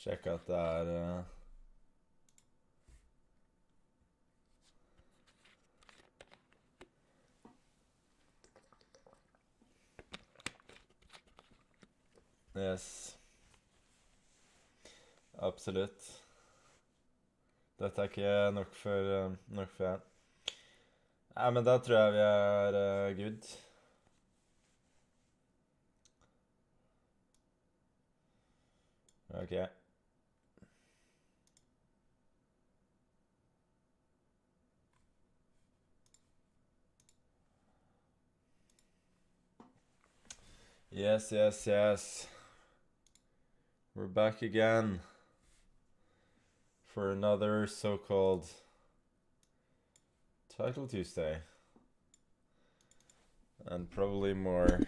Check out that. Yes. Absolutt. Dette er ikke nok for jeg. Nei, men da tror jeg vi er good. Ok. Yes, yes, yes. We're back again for another so-called Title Tuesday. And probably more,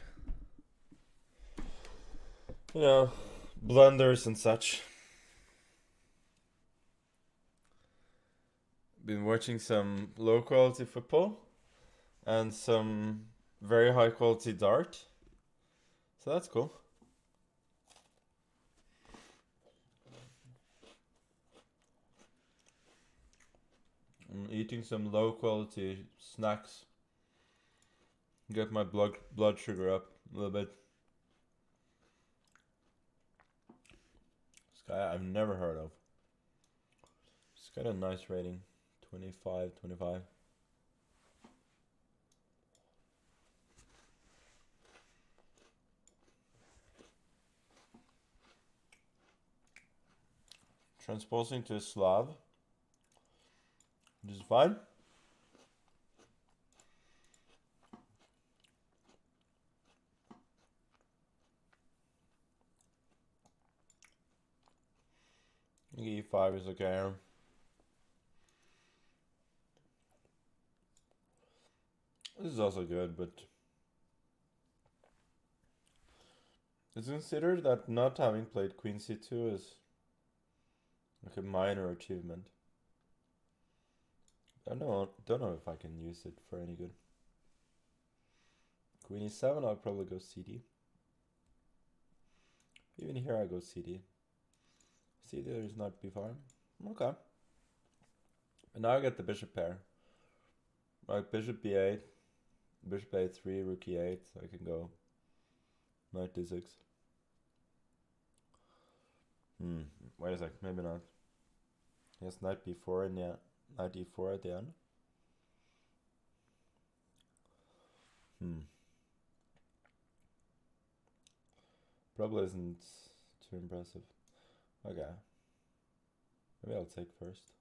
you know, blunders and such. Been watching some low quality football and some very high quality dart. So that's cool. I'm eating some low quality snacks. Get my blood sugar up a little bit. This guy I've never heard of. He's got a nice rating. 25. Transposing to Slav, which is fine. E5 is okay. This is also good, but it's considered that not having played Queen C2 is like a minor achievement. I don't know if I can use it for any good. Queen E7, I'll probably go CD. Even here I go CD. CD is not B5. Okay. And now I get the bishop pair. Like bishop B8, bishop A3, rook E8, so I can go knight D6. Wait a sec, maybe not. Yes, knight B4 and yeah, knight E4 at the end. Probably isn't too impressive. Okay. Maybe I'll take first.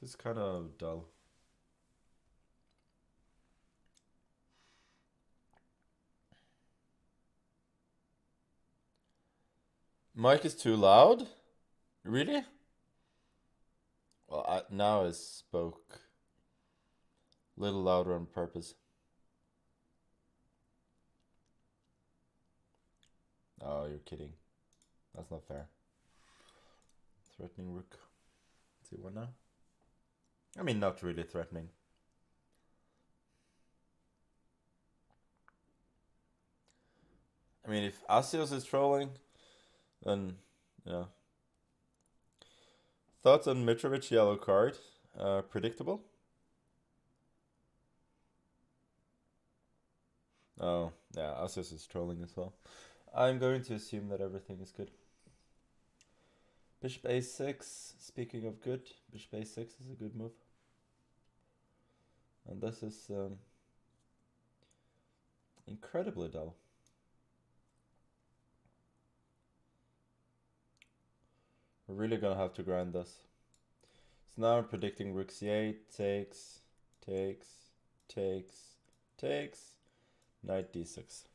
This is kind of dull. Mic is too loud? Really? Well, now I spoke a little louder on purpose. Oh, you're kidding. That's not fair. Threatening rook. C1 now? I mean, not really threatening. I mean, if Asios is trolling, then, yeah. Thoughts on Mitrovic yellow card? Predictable? Oh, yeah, Asios is trolling as well. I'm going to assume that everything is good. Bishop A6, speaking of good, Bishop A6 is a good move. And this is incredibly dull. We're really gonna have to grind this. So now I'm predicting rook c8, takes, knight d6.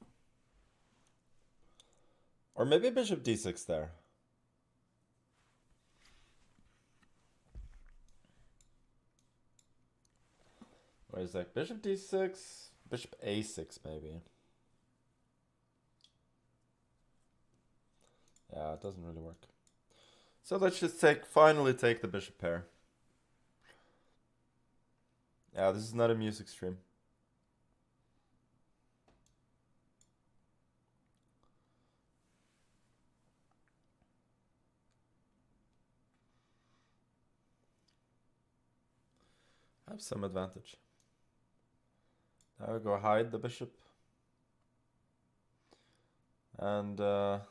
Or maybe bishop d6 there. Wait a sec, bishop d6, bishop a6 maybe. Yeah, it doesn't really work. So let's just finally take the bishop pair. Yeah, this is not a music stream. have some advantage. Now I go hide the bishop. And by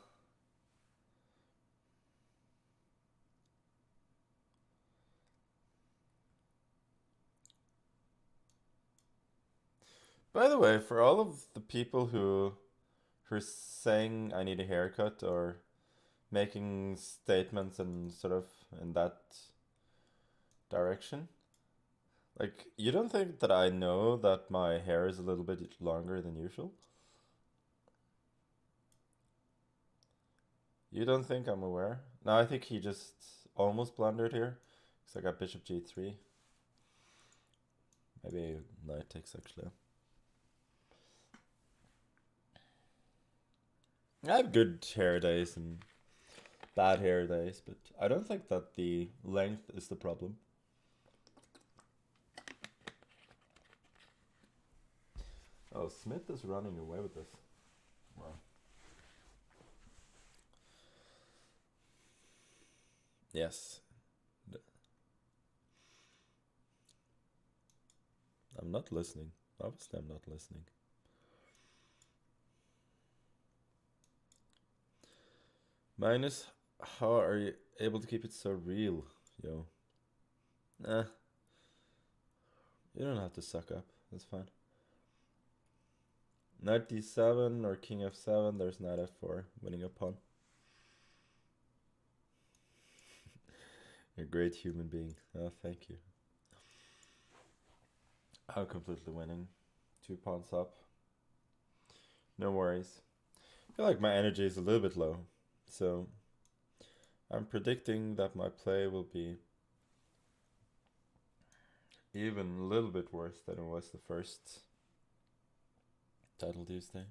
the way, for all of the people who are saying I need a haircut or making statements and sort of in that direction, like, you don't think that I know that my hair is a little bit longer than usual? You don't think I'm aware? No, I think he just almost blundered here. Because I got bishop g3. Maybe knight takes actually. I have good hair days and bad hair days, but I don't think that the length is the problem. Oh, Smith is running away with this. Wow. Yes. I'm not listening. Obviously, I'm not listening. Magnus, how are you able to keep it so real, yo? Nah. You don't have to suck up. That's fine. Knight d7 or king f7. There's knight f4. Winning a pawn. You're a great human being. Oh, thank you. I'm completely winning. 2 pawns up. No worries. I feel like my energy is a little bit low. So I'm predicting that my play will be even a little bit worse than it was the first Title Tuesday.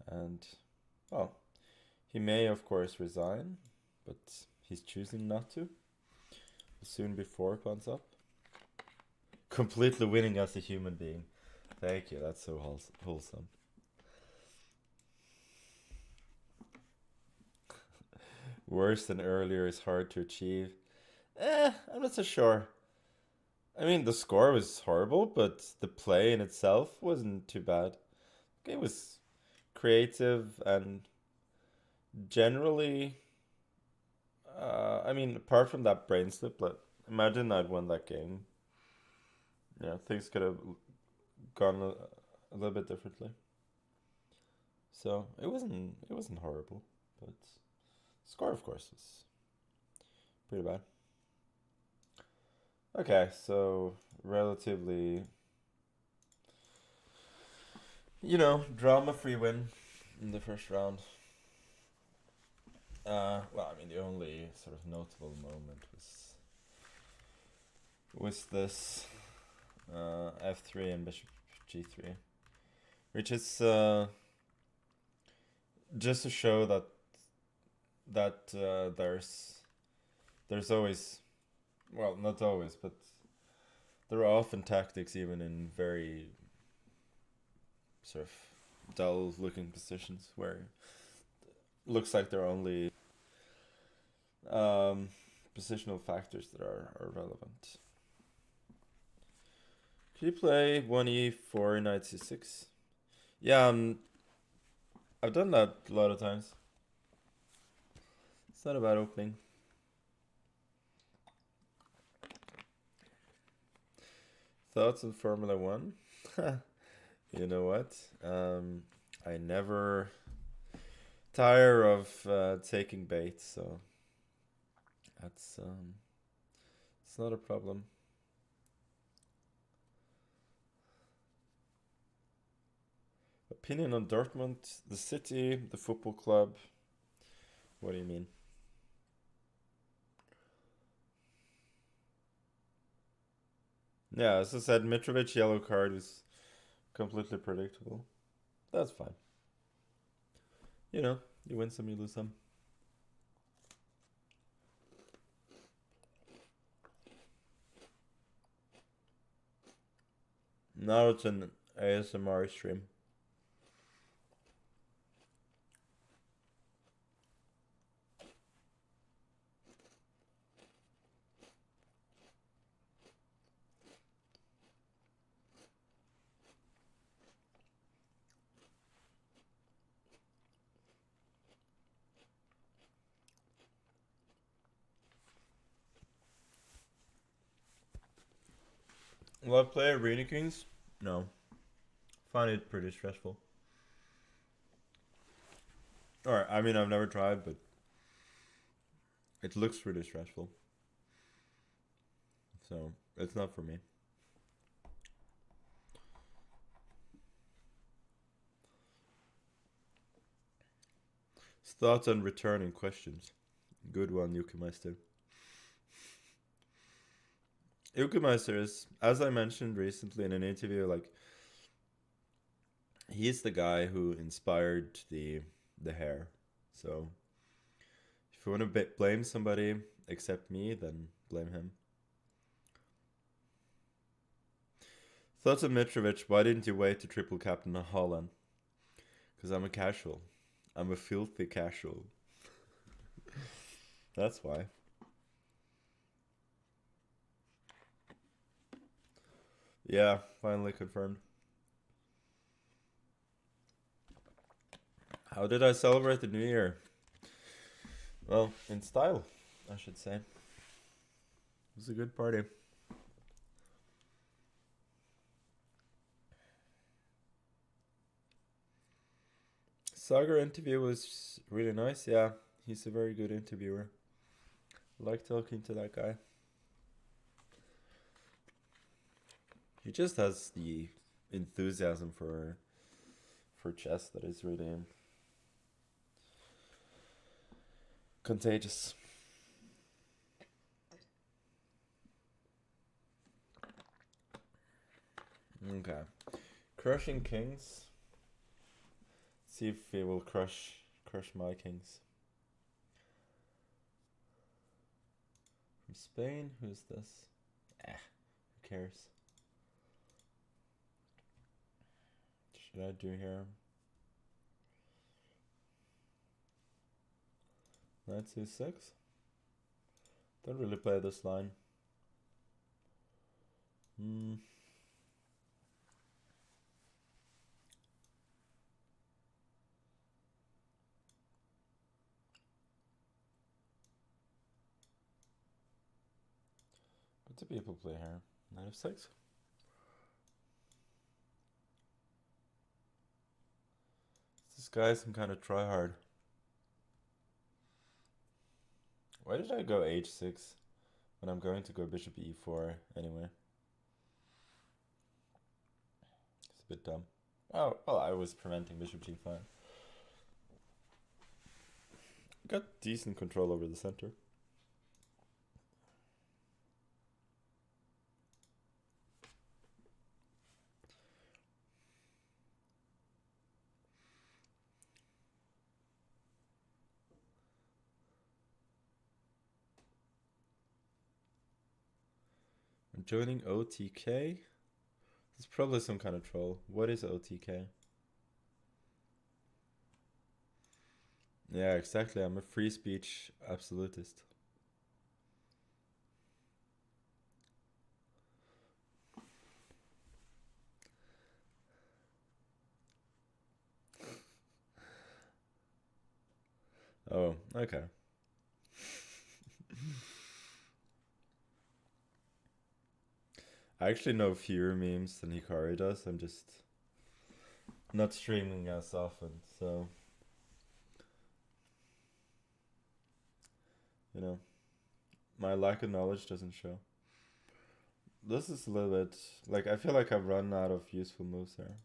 And, well, he may of course resign, but he's choosing not to. Will soon be 4 pawns up. Completely winning as a human being. Thank you, that's so wholesome. Worse than earlier is hard to achieve. I'm not so sure. I mean, the score was horrible, but the play in itself wasn't too bad. The game was creative and generally, I mean, apart from that brain slip, like, imagine I'd won that game. Yeah, things could have gone a little bit differently. So it wasn't horrible, but score of course was pretty bad. Okay, so relatively, drama-free win in the first round. Well, I mean, the only sort of notable moment was this f3 and bishop g3, which is just to show that there's always, well, not always, but there are often tactics even in very sort of dull looking positions where it looks like there are only positional factors that are relevant. Could you play 1e4 knight c6? Yeah, I've done that a lot of times. It's not a bad opening. Thoughts on Formula 1? You know what? I never tire of taking bait, so that's it's not a problem. Opinion on Dortmund, the city, the football club. What do you mean? Yeah, as I said, Mitrovic yellow card was completely predictable. That's fine. You win some, you lose some. Now it's an ASMR stream. Will I play Arena Kings? No. Find it pretty stressful. Or, I mean, I've never tried, but it looks pretty stressful. So, it's not for me. Thoughts on returning questions. Good one, Yukimeister. Yukimeister is, as I mentioned recently in an interview, like, he's the guy who inspired the hair. So, if you want to blame somebody except me, then blame him. Thoughts on Mitrovic. Why didn't you wait to triple captain Holland? Because I'm a casual. I'm a filthy casual. That's why. Yeah, finally confirmed. How did I celebrate the new year? Well, in style, I should say. It was a good party. Sagar interview was really nice. Yeah, he's a very good interviewer. I like talking to that guy. He just has the enthusiasm for chess that is really contagious. Okay. Crushing kings. See if he will crush my kings. From Spain, who's this? Who cares? Should I do here? Knight c6. Don't really play this line. What do people play here? Knight f6. This guy some kind of try hard. Why did I go h6 when I'm going to go bishop e4 anyway? It's a bit dumb. Oh, well, I was preventing bishop g5. Got decent control over the center. I'm joining OTK. It's probably some kind of troll. What is OTK? Yeah, exactly. I'm a free speech absolutist. Oh, okay. I actually know fewer memes than Hikari does. I'm just not streaming as often, so you know, my lack of knowledge doesn't show. This is a little bit like I feel like I've run out of useful moves there.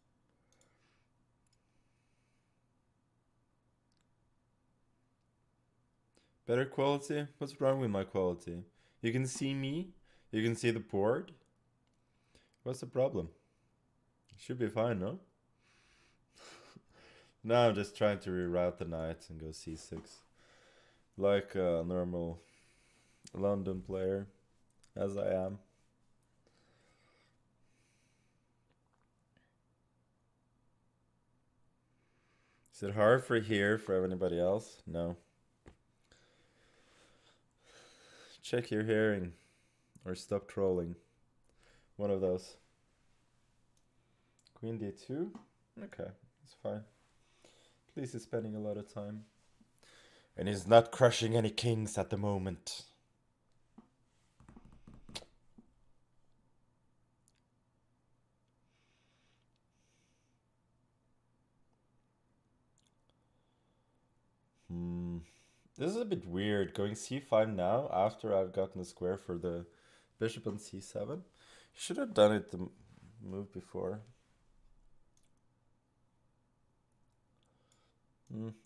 Better quality? What's wrong with my quality? You can see me. You can see the board. What's the problem? Should be fine, no? Now I'm just trying to reroute the knight and go c6. Like a normal London player, as I am. Is it hard for here for anybody else? No. Check your hearing. Or stop trolling. One of those. Queen d2? Okay, it's fine. At least he's spending a lot of time. And he's not crushing any kings at the moment. This is a bit weird, going c5 now after I've gotten a square for the bishop on c7. Should have done it the move before.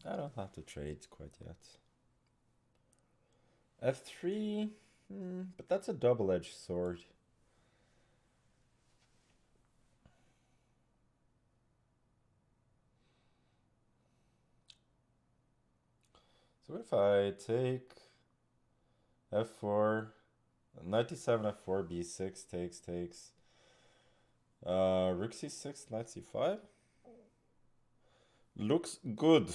I don't have to trade quite yet. f3, but that's a double-edged sword. So what if I take f4, knight d7, f4, b6, takes. Rook c6, knight c5. Looks good.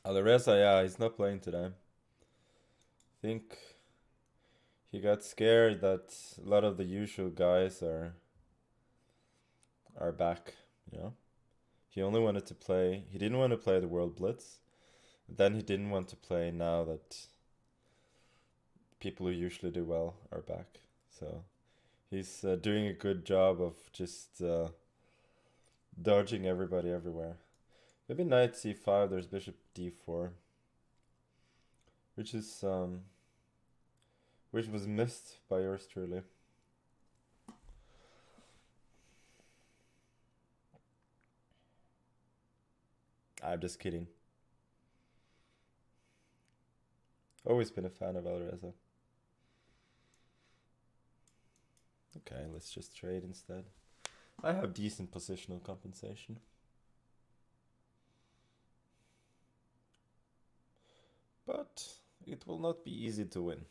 Alireza, yeah, he's not playing today. I think he got scared that a lot of the usual guys are back, you know? He only wanted to play, he didn't want to play the World Blitz. Then he didn't want to play now that people who usually do well are back. So he's doing a good job of just dodging everybody everywhere. Maybe knight c5, there's bishop d4. Which is which was missed by yours truly. I'm just kidding. Always been a fan of Alireza. Okay, let's just trade instead. I have decent positional compensation. But it will not be easy to win.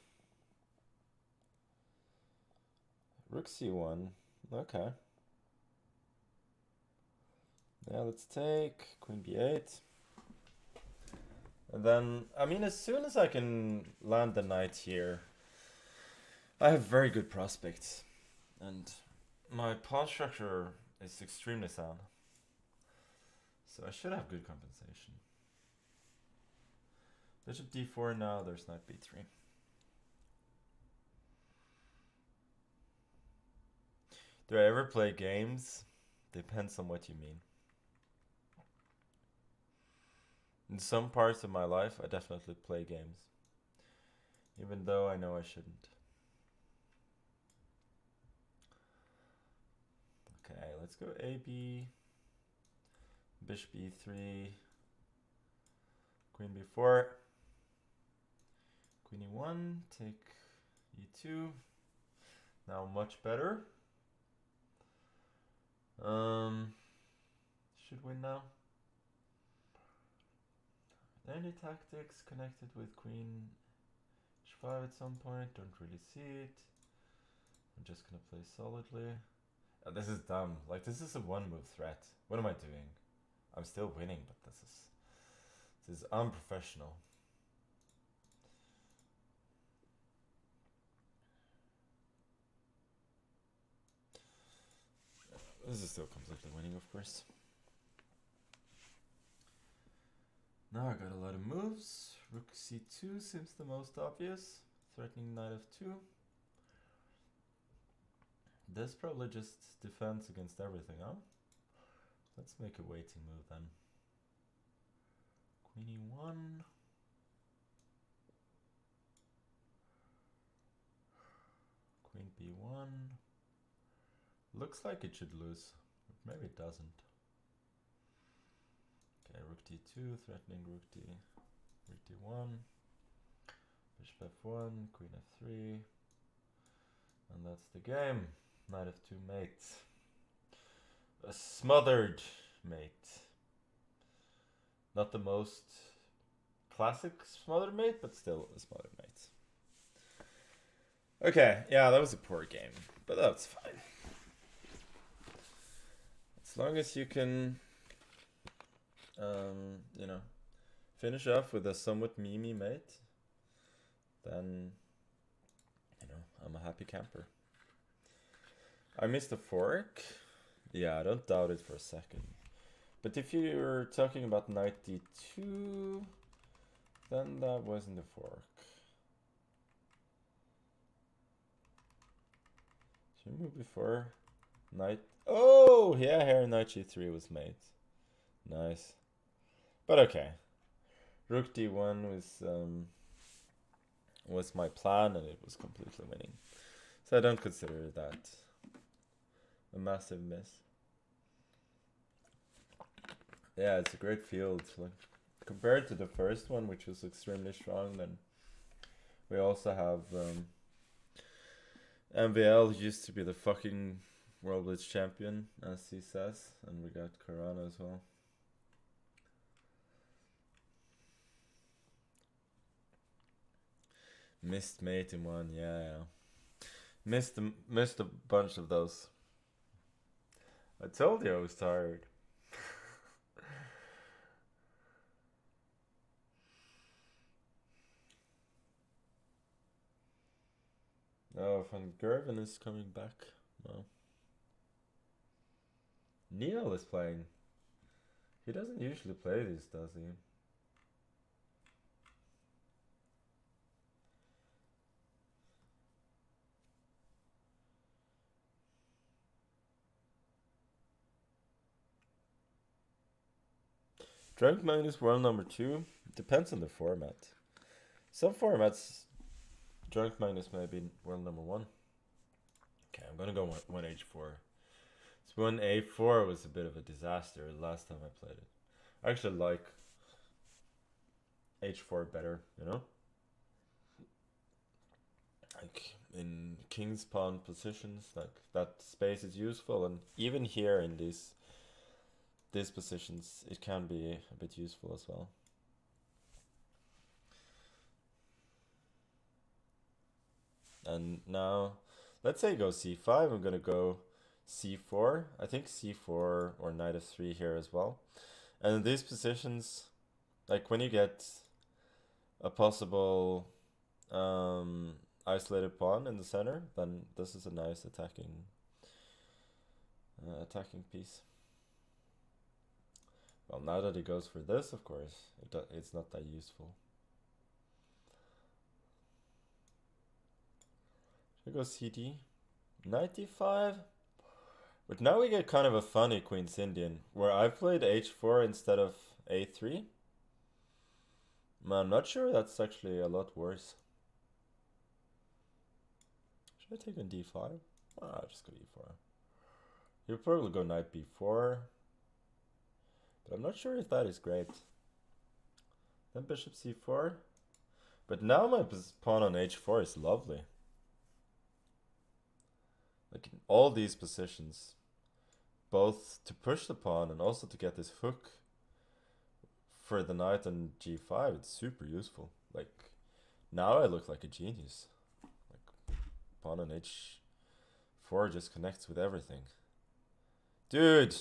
Rook c1, okay. Yeah, let's take queen b8. And then, I mean, as soon as I can land the knight here, I have very good prospects. And my pawn structure is extremely sound. So I should have good compensation. Bishop d4 now, there's knight b3. Do I ever play games? Depends on what you mean. In some parts of my life, I definitely play games. Even though I know I shouldn't. Okay, let's go AB. Bishop e3. Queen b4. Queen e1. Take e2. Now much better. Should win now. Any tactics connected with queen h5 at some point? Don't really see it. I'm just gonna play solidly. Oh, this is dumb. Like, this is a one-move threat. What am I doing? I'm still winning, but this is unprofessional. This is still completely winning, of course. Now I got a lot of moves. Rook c2 seems the most obvious. Threatening knight f2. This probably just defends against everything, huh? Let's make a waiting move then. Queen e1. Queen b1. Looks like it should lose, but maybe it doesn't. Okay, rook d2, threatening rook d1. Bishop f1, queen f3. And that's the game. Knight f2 mate. A smothered mate. Not the most classic smothered mate, but still a smothered mate. Okay, yeah, that was a poor game, but that's fine. As long as you can, you know, finish off with a somewhat memey mate, then, you know, I'm a happy camper. I missed a fork. Yeah, I don't doubt it for a second. But if you're talking about knight d2, then that wasn't a fork. Should we move before knight? Oh, yeah, here knight g3 was made. Nice. But okay. Rook d1 was my plan, and it was completely winning. So I don't consider that a massive miss. Yeah, it's a great field. Like, compared to the first one, which was extremely strong, then we also have MVL used to be the fucking World Blitz champion, as he says, and we got Karana as well. Missed mate in one, yeah. Missed a bunch of those. I told you I was tired. Oh, Van Gerven is coming back. No. Neil is playing. He doesn't usually play these, does he? Drunk Magnus world number 2. Depends on the format. Some formats, Drunk Magnus may be world number 1. Okay, I'm gonna go 1h4. This 1a4 was a bit of a disaster last time I played it. I actually like h4 better, you know? Like in king's pawn positions, like that space is useful, and even here in these positions it can be a bit useful as well. And now let's say go c5. I'm gonna go c4. I think c4 or knight f3 here as well. And in these positions, like when you get a possible isolated pawn in the center, then this is a nice attacking piece. Well, now that he goes for this, of course, it's not that useful. Should I go cd? 95? But now we get kind of a funny Queen's Indian, where I've played h4 instead of a3. I'm not sure that's actually a lot worse. Should I take on d5? I'll just go e4. He'll probably go knight b4. But I'm not sure if that is great. Then bishop c4. But now my pawn on h4 is lovely. Like in all these positions, both to push the pawn and also to get this hook for the knight on g5, it's super useful. Like, now I look like a genius. Like, pawn on h4 just connects with everything. Dude!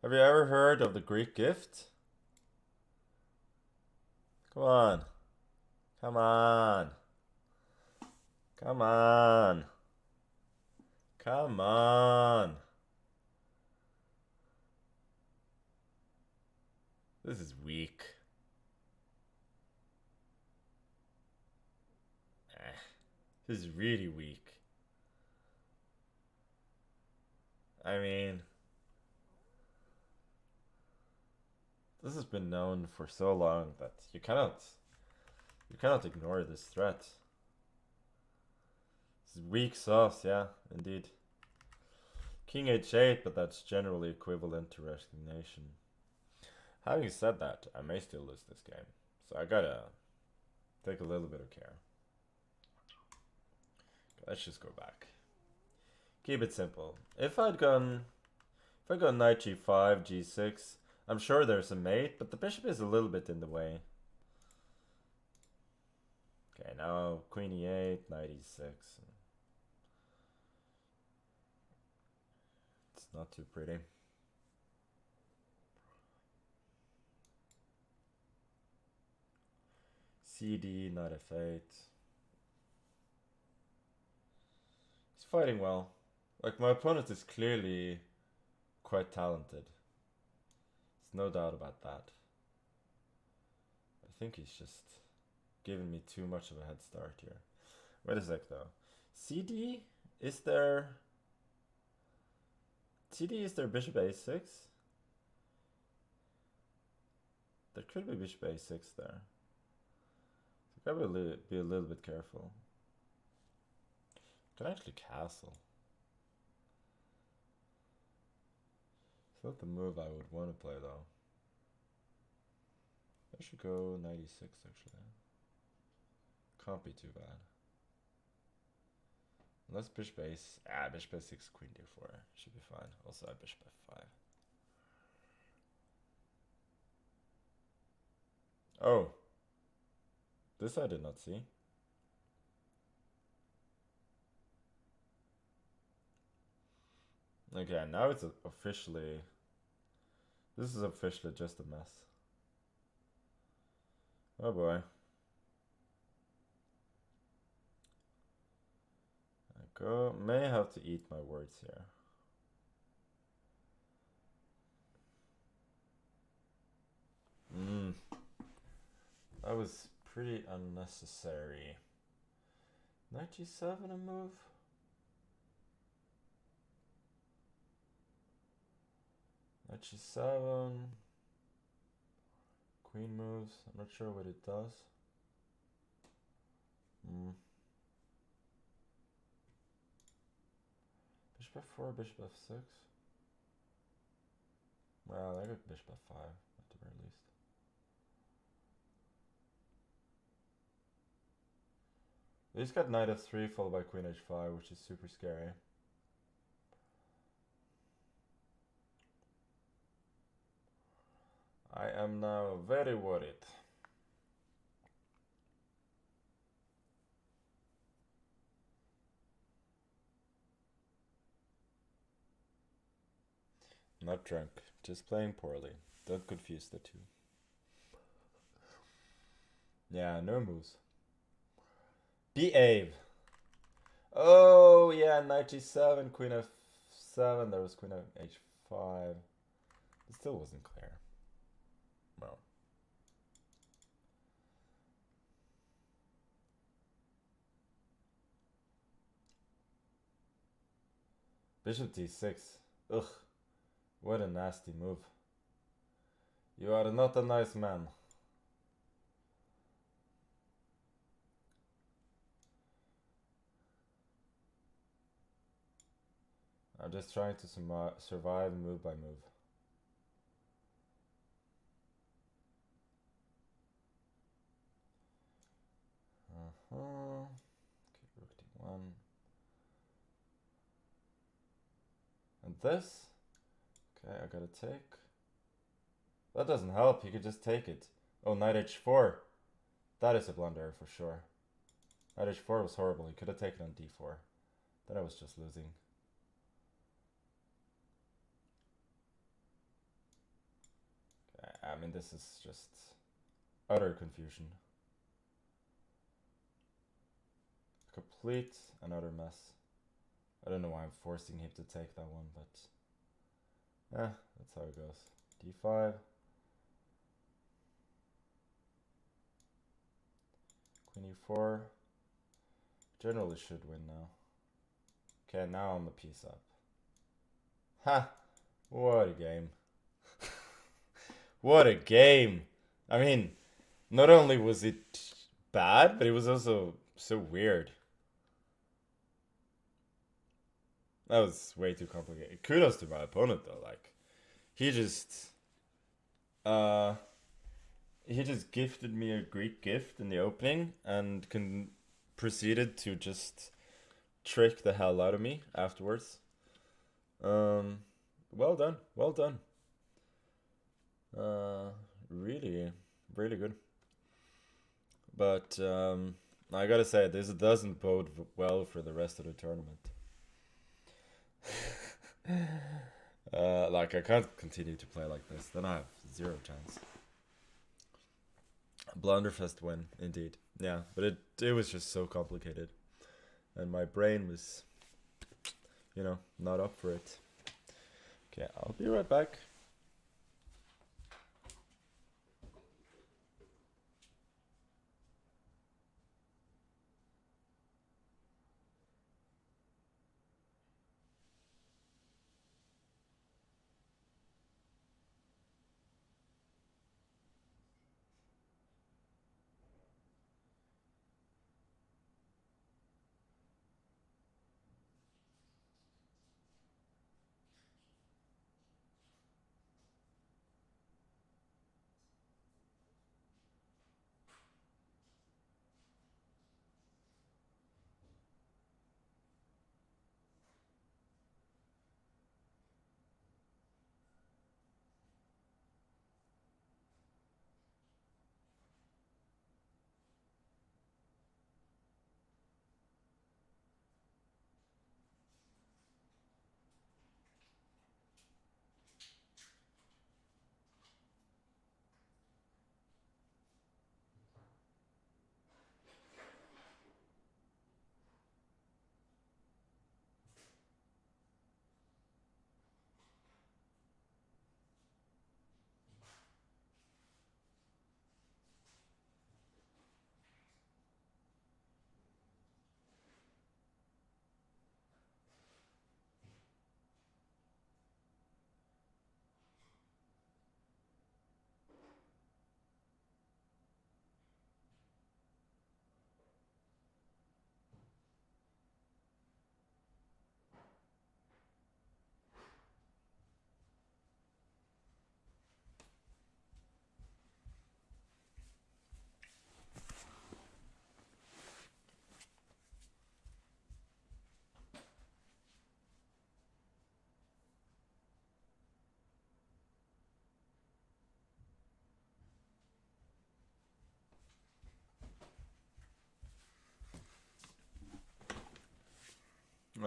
Have you ever heard of the Greek gift? Come on. Come on. Come on. Come on. This is weak. This is really weak. I mean, this has been known for so long that you cannot ignore this threat. This is weak sauce, yeah, indeed. King h8, but that's generally equivalent to resignation. Having said that, I may still lose this game, so I gotta take a little bit of care. Let's just go back. Keep it simple. If I'd gone knight g5, g6, I'm sure there's a mate, but the bishop is a little bit in the way. Okay, now queen e8, knight e6. It's not too pretty. cd, knight f8. He's fighting well. Like, my opponent is clearly quite talented. There's no doubt about that. I think he's just giving me too much of a head start here. Wait a sec though. cd Is there... TD, is there bishop a6? There could be bishop a6 there. So probably be a little bit careful. Can actually castle. It's not the move I would want to play though. I should go 96 actually. Can't be too bad. Unless bishop ace. Bishop a6, queen d4. Should be fine. Also I bishop f5. Oh. This I did not see. Okay, now it's officially... This is officially just a mess. Oh boy. May have to eat my words here. That was pretty unnecessary. Knight g7 a move? Knight g7. Queen moves. I'm not sure what it does. Bishop f4, bishop f6. Well, I got bishop f5 at the very least. He's got knight f3 followed by queen h5, which is super scary. I am now very worried. Not drunk, just playing poorly. Don't confuse the two. Yeah, no moves. B8. Oh, yeah, knight g7, queen f7. There was queen h5. It still wasn't clear. Well. Bishop d6. Ugh. What a nasty move. You are not a nice man. I'm just trying to survive move by move. Okay, rook d1. And this? Okay, I gotta take. That doesn't help, you could just take it. Oh, knight h4. That is a blunder for sure. Knight h4 was horrible, he could have taken on d4. Then I was just losing. Okay, I mean, this is just utter confusion. Complete and utter mess. I don't know why I'm forcing him to take that one, but that's how it goes. d5. Queen e4. Generally should win now. Okay, now I'm a piece up. Ha! What a game. What a game! I mean, not only was it bad, but it was also so weird. That was way too complicated. Kudos to my opponent though, like he just gifted me a Greek gift in the opening and proceeded to just trick the hell out of me afterwards. Well done, well done. Really, really good. But I gotta say, this doesn't bode well for the rest of the tournament. Like I can't continue to play like this. Then I have zero chance. Blunderfest win, indeed. Yeah, but it was just so complicated, and my brain was, not up for it. Okay, I'll be right back.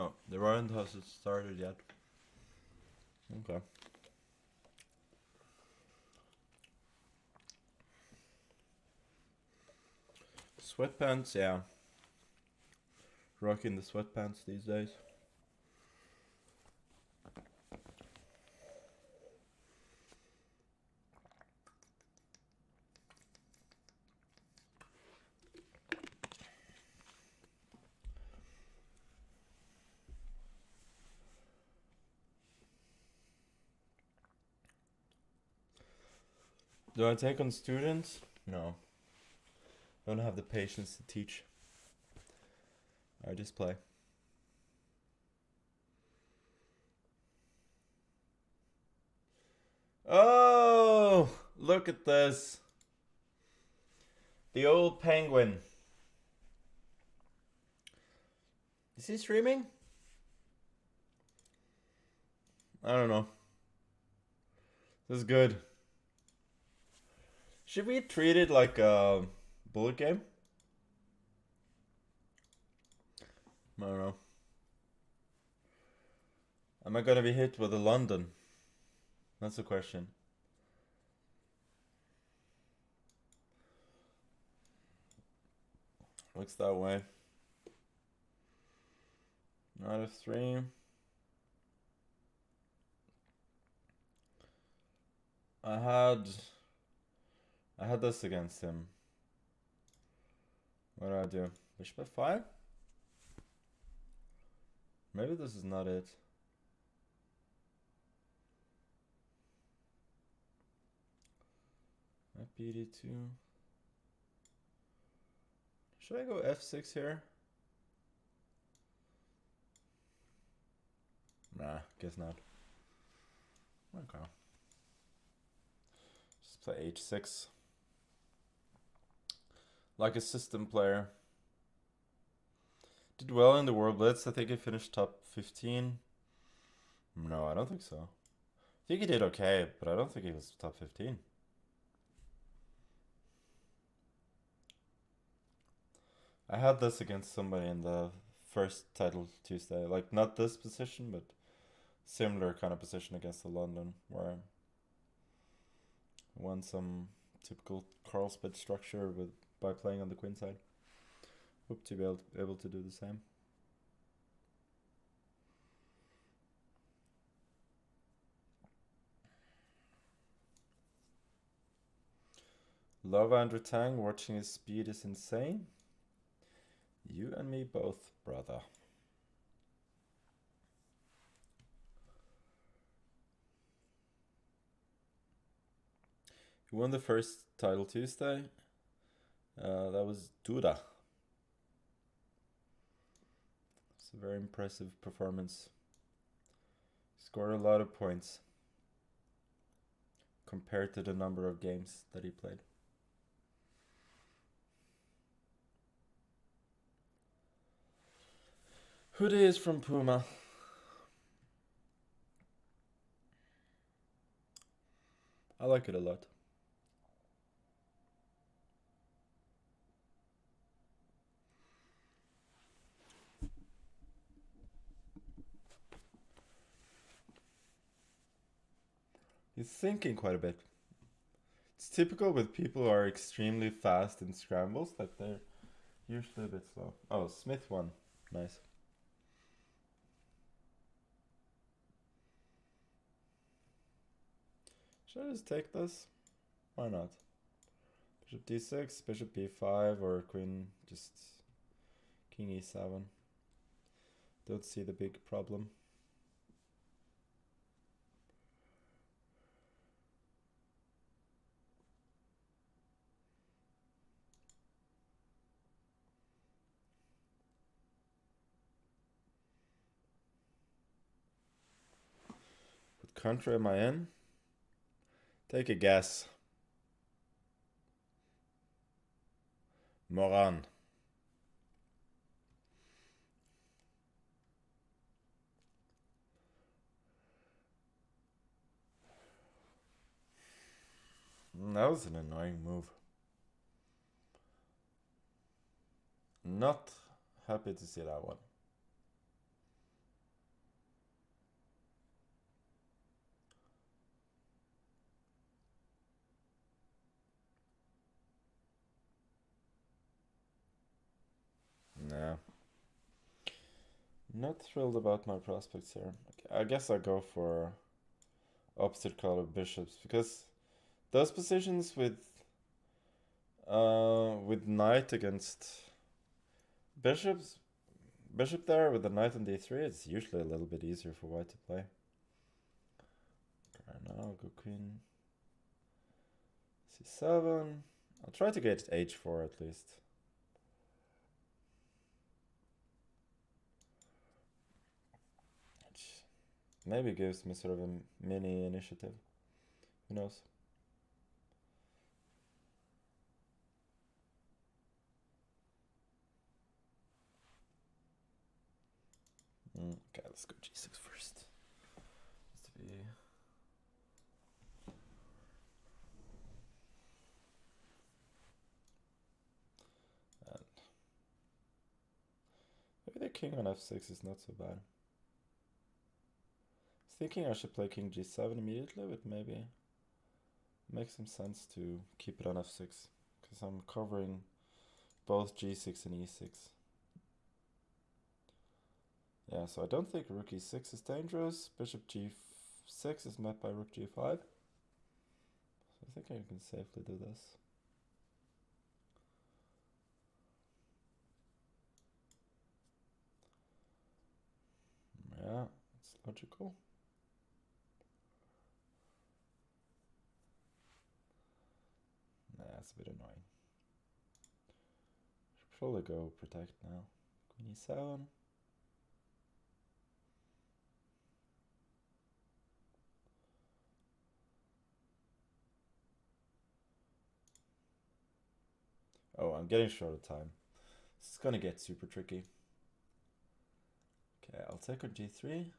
Oh, the round hasn't started yet. Okay. Sweatpants, yeah. Rocking the sweatpants these days. Do I take on students? No. I don't have the patience to teach. I just play. Oh, look at this. The old penguin. Is he streaming? I don't know. This is good. Should we treat it like a bullet game? I don't know. Am I gonna be hit with a London? That's the question. Looks that way. Out of 3. I had this against him. What do I do? Bishop f5? Maybe this is not it. bd2. Should I go f6 here? Nah, guess not. Okay. Just play h6. Like a system player. Did well in the World Blitz. I think he finished top 15. No, I don't think so. I think he did okay, but I don't think he was top 15. I had this against somebody in the first title Tuesday. Like, not this position, but similar kind of position against the London, where I won some typical Carlsbad structure by playing on the queen side. Hope to be able to do the same. Love Andrew Tang. Watching his speed is insane. You and me both, brother. He won the first title Tuesday. That was Duda. It's a very impressive performance. Scored a lot of points compared to the number of games that he played. Hoodie is from Puma. I like it a lot. He's thinking quite a bit. It's typical with people who are extremely fast in scrambles that they're usually a bit slow. Oh, Smith won. Nice. Should I just take this? Why not? Bishop d6, bishop b5, or queen, just king e7. Don't see the big problem. What country am I in? Take a guess. Moran. That was an annoying move. Not happy to see that one. Not thrilled about my prospects here. Okay, I guess I go for opposite color bishops because those positions with knight against bishops, bishop there with the knight on d3, it's usually a little bit easier for white to play. Right now, I'll go queen c7. I'll try to get h4 at least. Which maybe gives me sort of a mini initiative. Who knows? Okay, let's go g6 first. Just to be... And maybe the king on f6 is not so bad. I was thinking I should play king g7 immediately, but maybe it makes some sense to keep it on f6 because I'm covering both g6 and e6. Yeah, so I don't think rook e6 is dangerous. Bishop g6 is met by rook g5. So I think I can safely do this. Yeah, it's logical. Nah, it's a bit annoying. Should probably go protect now. Queen e7. Oh, I'm getting short of time. This is gonna get super tricky. Okay, I'll take on g3.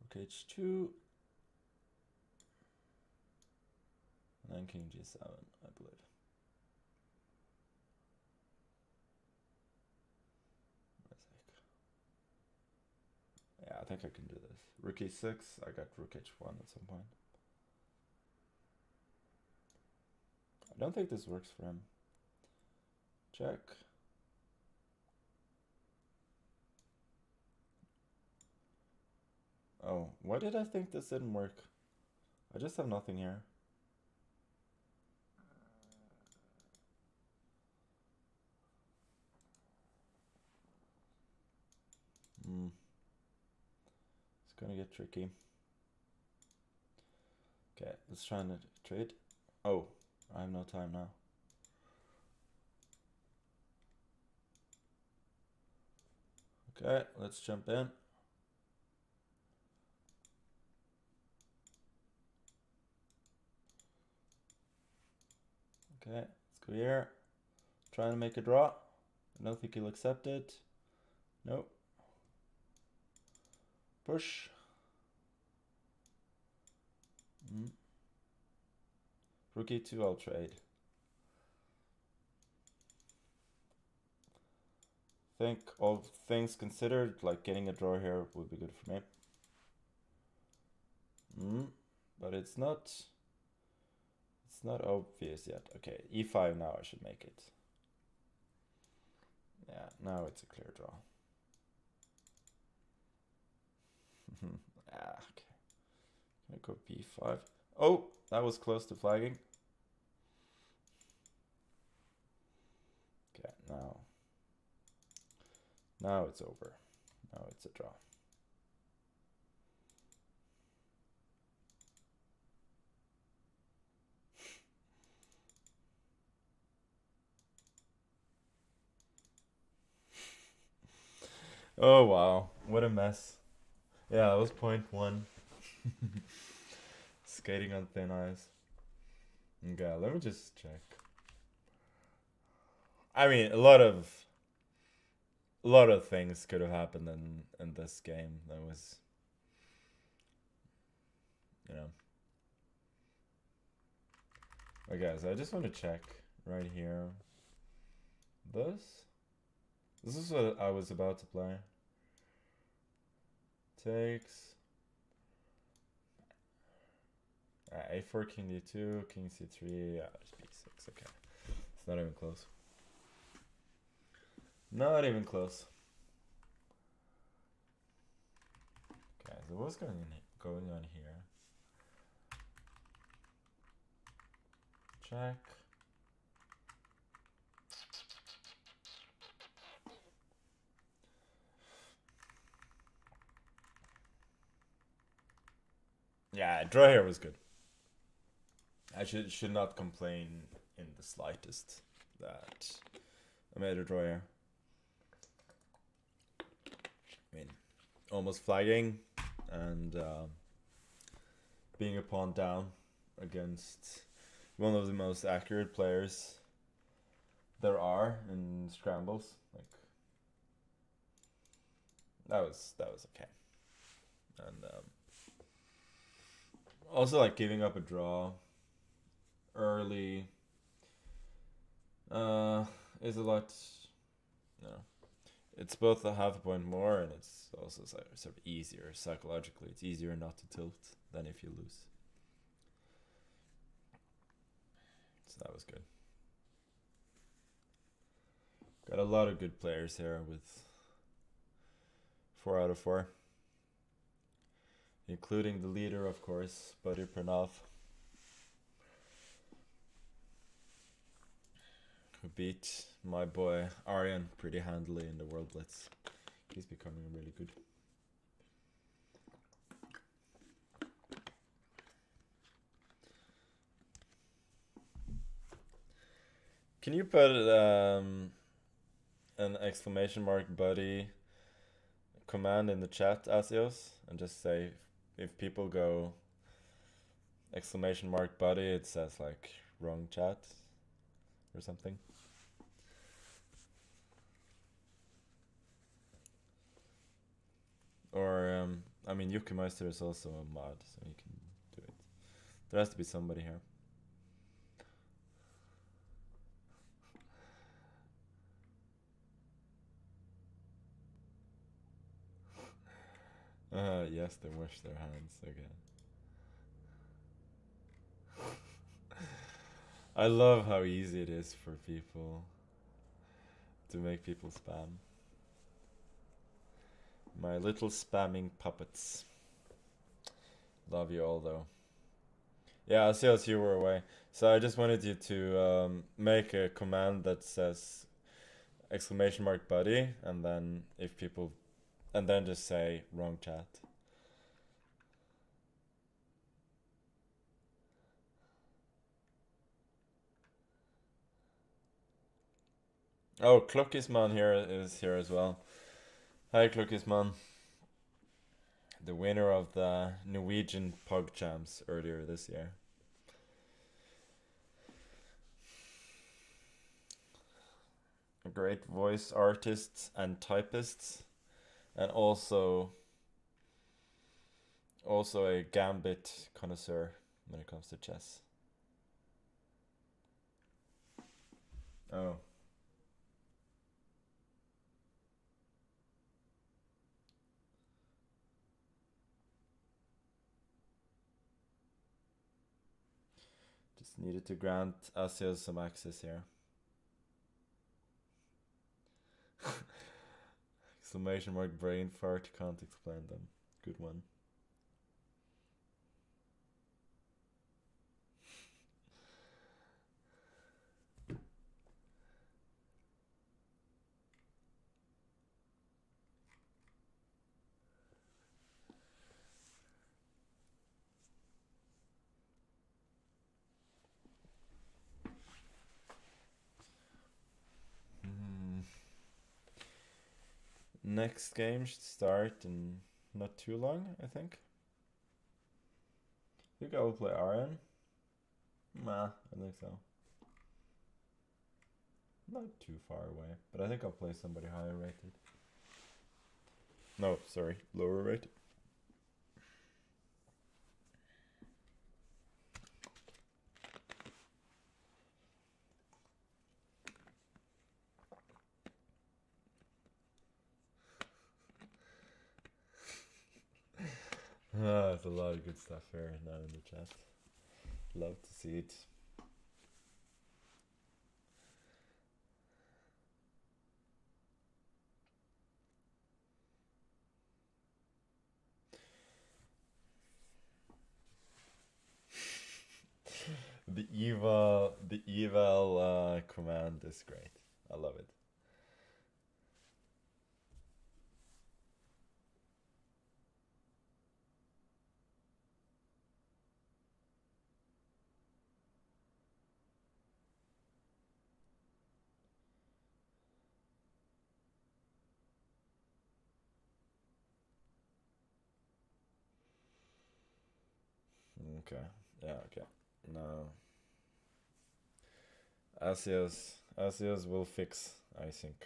Rook h2. And then king g7, I believe. Yeah, I think I can do this. Rook e6, I got rook h1 at some point. I don't think this works for him. Check. Oh, why did I think this didn't work? I just have nothing here. It's gonna get tricky. Okay, let's try and trade. Oh, I have no time now. Okay, let's jump in. Okay, let's go here. Trying to make a draw. I don't think he'll accept it. Nope. Push. Rook e2, I'll trade. Think all things considered, like getting a draw here would be good for me. But it's not obvious yet. Okay, e5 now I should make it. Yeah, now it's a clear draw. Okay. Can I go b5? Oh, that was close to flagging. Okay, now it's over. Now it's a draw. Oh wow, what a mess. Yeah, that was point 1. Skating on thin ice. Okay, let me just check. I mean, a lot of things could have happened in this game. That was, you know. Okay, so I just want to check right here. This is what I was about to play. Takes. A4, king d2, king c3, yeah, there's b6, okay. It's not even close. Not even close. exactly what's going on here. Check. Yeah, draw here was good. I should not complain in the slightest that I made a draw here. I mean, almost flagging and being a pawn down against one of the most accurate players there are in scrambles. Like that was okay. And also like giving up a draw early is a lot, you know, it's both a half a point more and it's also sort of easier psychologically. It's easier not to tilt than if you lose. So that was good. Got a lot of good players here with 4 out of 4. Including the leader, of course, Buddy Pranav, who beat my boy Aryan pretty handily in the World Blitz. He's becoming really good. Can you put an exclamation mark buddy command in the chat, Asios, and just say if people go exclamation mark buddy, it says like wrong chat or something. Or I mean, Yukimeister is also a mod, so you can do it. There has to be somebody here. Yes, they wash their hands again. I love how easy it is for people to make people spam. My little spamming puppets. Love you all though. Yeah, I see as you were away. So I just wanted you to make a command that says exclamation mark buddy, and then if people, and then just say wrong chat. Oh, Kluckisman is here as well. Hi, Kluckisman. The winner of the Norwegian Pug Champs earlier this year. A great voice artist and typist, and also a gambit connoisseur when it comes to chess. Oh. Just needed to grant Asios some access here. Exclamation mark brain fart, can't explain them. Good one. Next game should start in not too long, I think. I think I will play Aryan. Nah, I think so. Not too far away, but I think I'll play somebody higher rated. No, sorry, lower rated. There's a lot of good stuff here now in the chat. Love to see it. the eval command is great. I love it. Okay. Yeah, okay. No. Asios will fix, I think.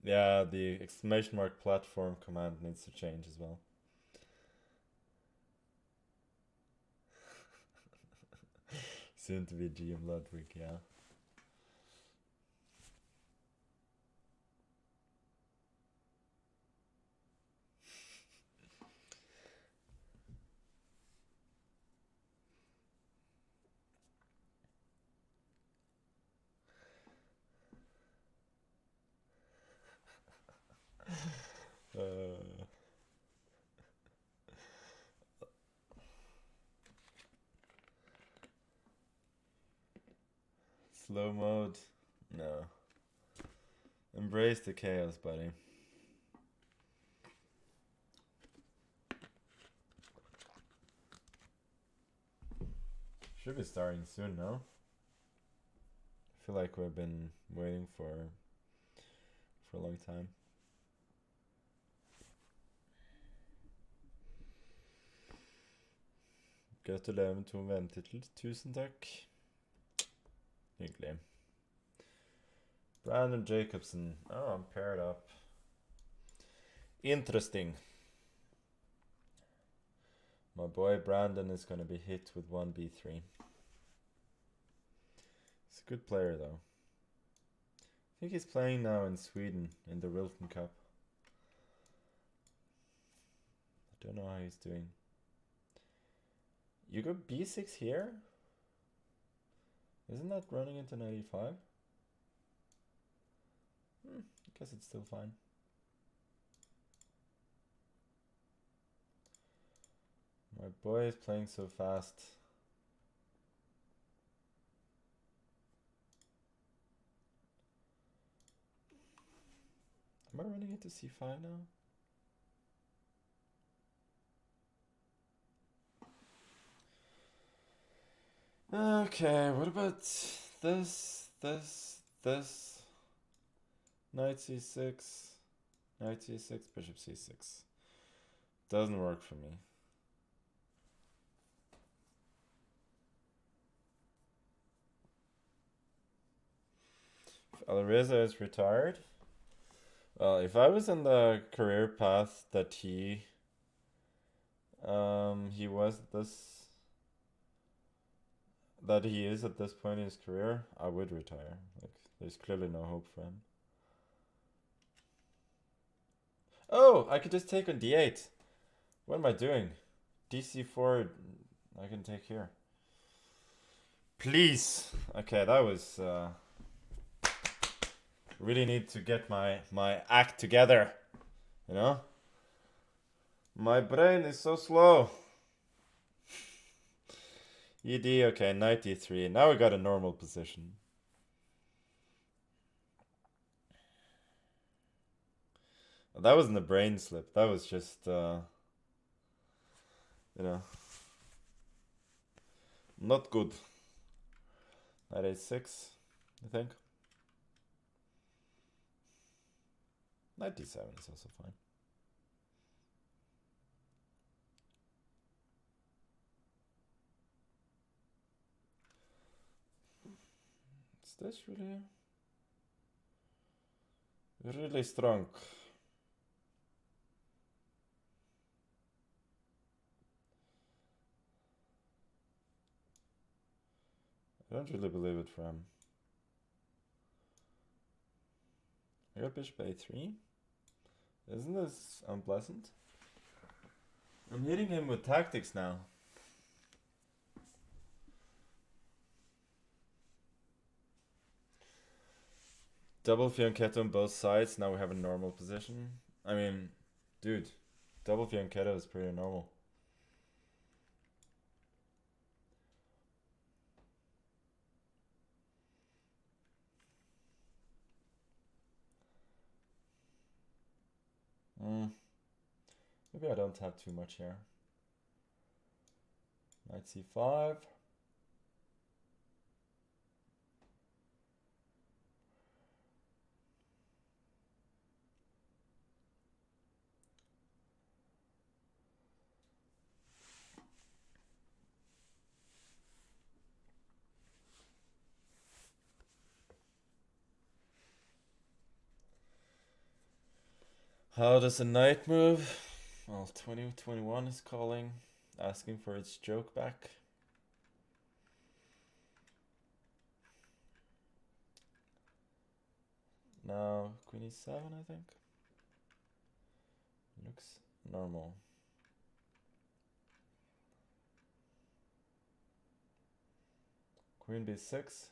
Yeah, the exclamation mark platform command needs to change as well. Soon to be GM Ludwig, yeah. Slow mode? No. Embrace the chaos, buddy. Should be starting soon, no? I feel like we've been waiting for a long time. Gratulerer med 2 VM-titler. Tusen takk. Hyggelig. Brandon Jacobson. Oh, I'm paired up. Interesting. My boy Brandon is going to be hit with 1b3. He's a good player, though. I think he's playing now in Sweden in the Wilton Cup. I don't know how he's doing. You go b6 here? Isn't that running into 95? I guess it's still fine. My boy is playing so fast. Am I running into c5 now? Okay, what about this? Knight c6, knight c6, bishop c6. Doesn't work for me. If Alireza is retired, well, if I was in the career path that he was that he is at this point in his career, I would retire. Like, there's clearly no hope for him. Oh, I could just take on d8. What am I doing? dc4, I can take here. Please. Okay, that was really need to get my act together, you know? My brain is so slow. ed, okay, knight d3. Now we got a normal position. That wasn't a brain slip. That was just, you know, not good. Knight a6, I think. Knight d7 is also fine. Is this really strong? I don't really believe it for him. I got bishop a3. Isn't this unpleasant? I'm hitting him with tactics now. Double fianchetto on both sides. Now we have a normal position. I mean, Dude, double fianchetto is pretty normal. Maybe I don't have too much here. Knight c5. How does a knight move? Well, 2021 is calling, asking for its joke back. Now, queen e7, I think. Looks normal. Queen b6.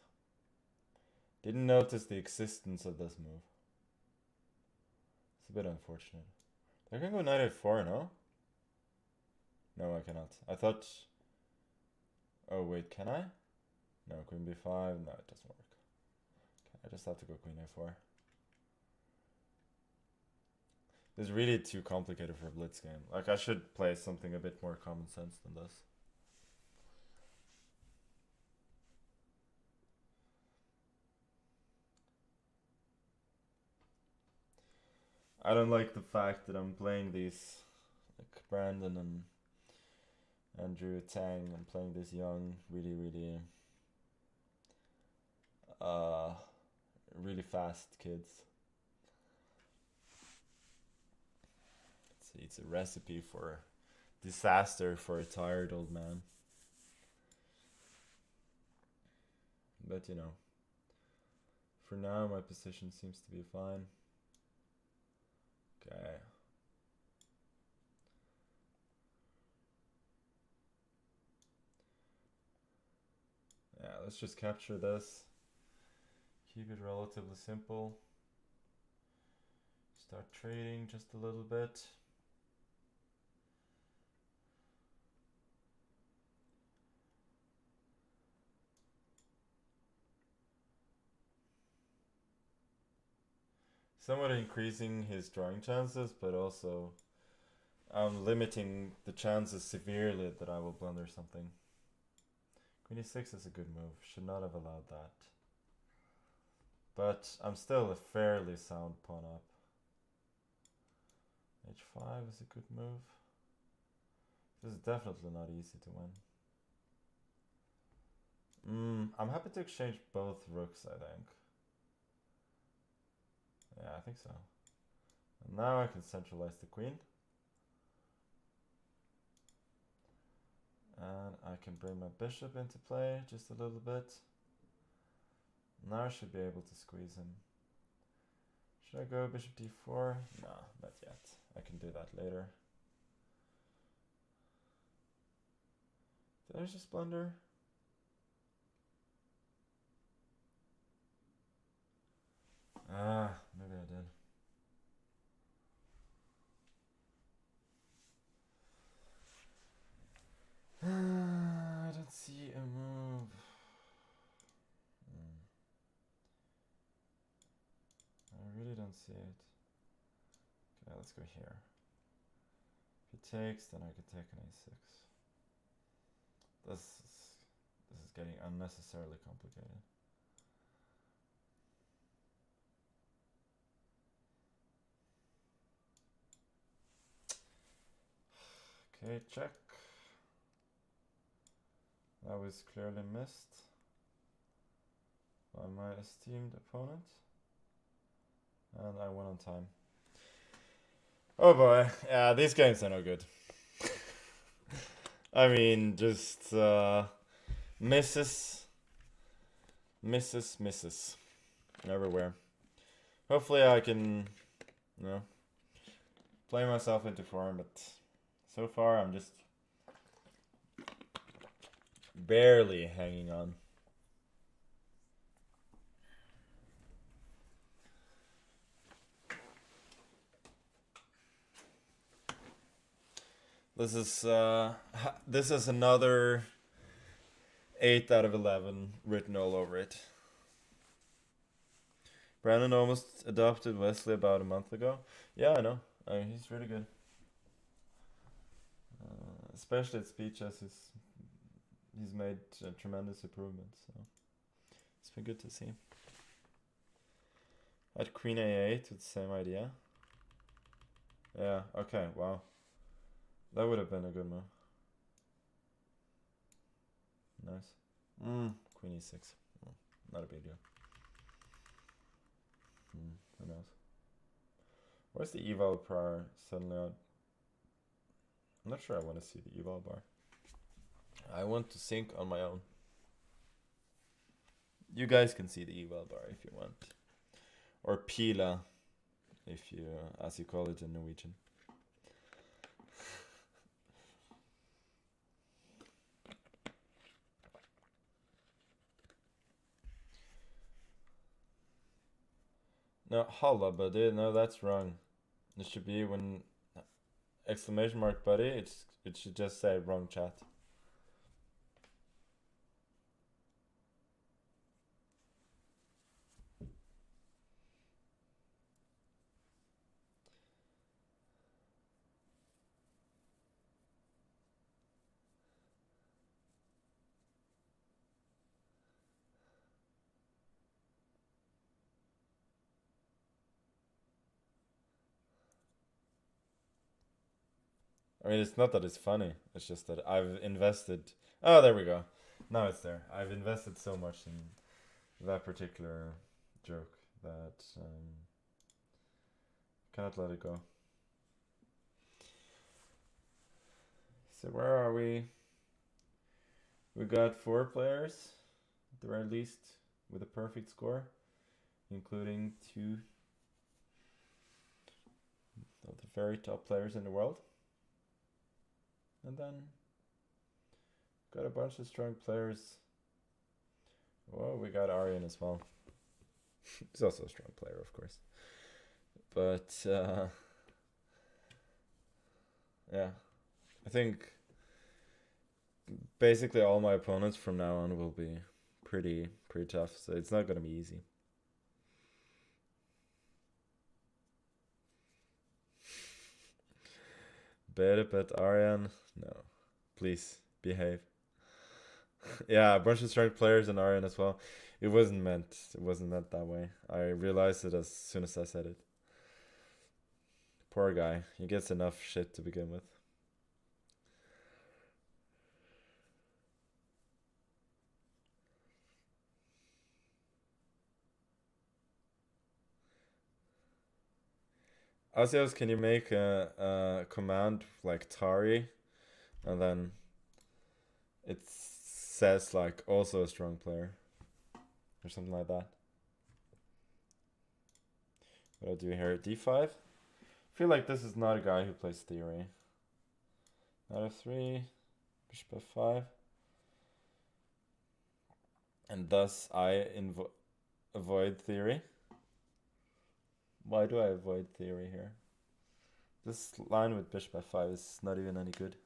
Didn't notice the existence of this move. It's a bit unfortunate. I can go knight a4, no? No, I cannot. I thought... Oh, wait, can I? No, queen b5. No, it doesn't work. Okay, I just have to go queen a4. This is really too complicated for a Blitz game. Like, I should play something a bit more common sense than this. I don't like the fact that I'm playing these, like Brandon and Andrew Tang. I'm playing this young, really fast kids. It's a recipe for disaster for a tired old man. But you know, for now my position seems to be fine. Okay. Yeah, let's just capture this. Keep it relatively simple. Start trading just a little bit. Somewhat increasing his drawing chances, but also limiting the chances severely that I will blunder something. Queen e6 is a good move. Should not have allowed that. But I'm still a fairly sound pawn up. h5 is a good move. This is definitely not easy to win. I'm happy to exchange both rooks, I think. Yeah, I think so. And now I can centralize the queen. And I can bring my bishop into play just a little bit. Now I should be able to squeeze him. Should I go bishop d4? No, not yet. I can do that later. Did I just blunder? Maybe I did. I don't see a move. I really don't see it. Okay, let's go here. If he takes, then I could take an a6. This is getting unnecessarily complicated. Okay, check. That was clearly missed by my esteemed opponent. And I won on time. Oh boy, yeah, these games are no good. I mean, just misses everywhere. Hopefully I can, you know, play myself into form, but so far I'm just barely hanging on. This is another 8 out of 11 written all over it. Brandon almost adopted Wesley about a month ago. Yeah, I know. I mean, he's really good. Especially at speech, as he's made tremendous improvements. So it's been good to see. At Queen A8 with the same idea. Yeah, okay, wow. That would have been a good move. Nice. Queen E6. Not a big deal. Who knows? Where's the eval bar suddenly out? I'm not sure I want to see the eval bar. I want to sync on my own. You guys can see the eval bar if you want. Or pila, if you, as you call it in Norwegian. No, holla buddy, no, that's wrong. It should be when exclamation mark buddy, it should just say wrong chat. I mean, it's not that it's funny. It's just that I've invested. Oh, there we go. Now it's there. I've invested so much in that particular joke that cannot let it go. So where are we? We got 4 players, at the very least, with a perfect score, including 2 of the very top players in the world. And then got a bunch of strong players. Well, we got Aryan as well. He's also a strong player, of course. But yeah, I think basically all my opponents from now on will be pretty tough. So it's not gonna be easy. Better bet Aryan? No, please behave. Yeah, a bunch of strong players in Aryan as well. It wasn't meant. It wasn't meant that way. I realized it as soon as I said it. Poor guy. He gets enough shit to begin with. Asios, can you make a command like Tari, and then it says like also a strong player, or something like that? What do I do here? D5. I feel like this is not a guy who plays theory. Knight f3, bishop f5, and thus I avoid theory. Why do I avoid theory here? This line with bishop f5 is not even any good.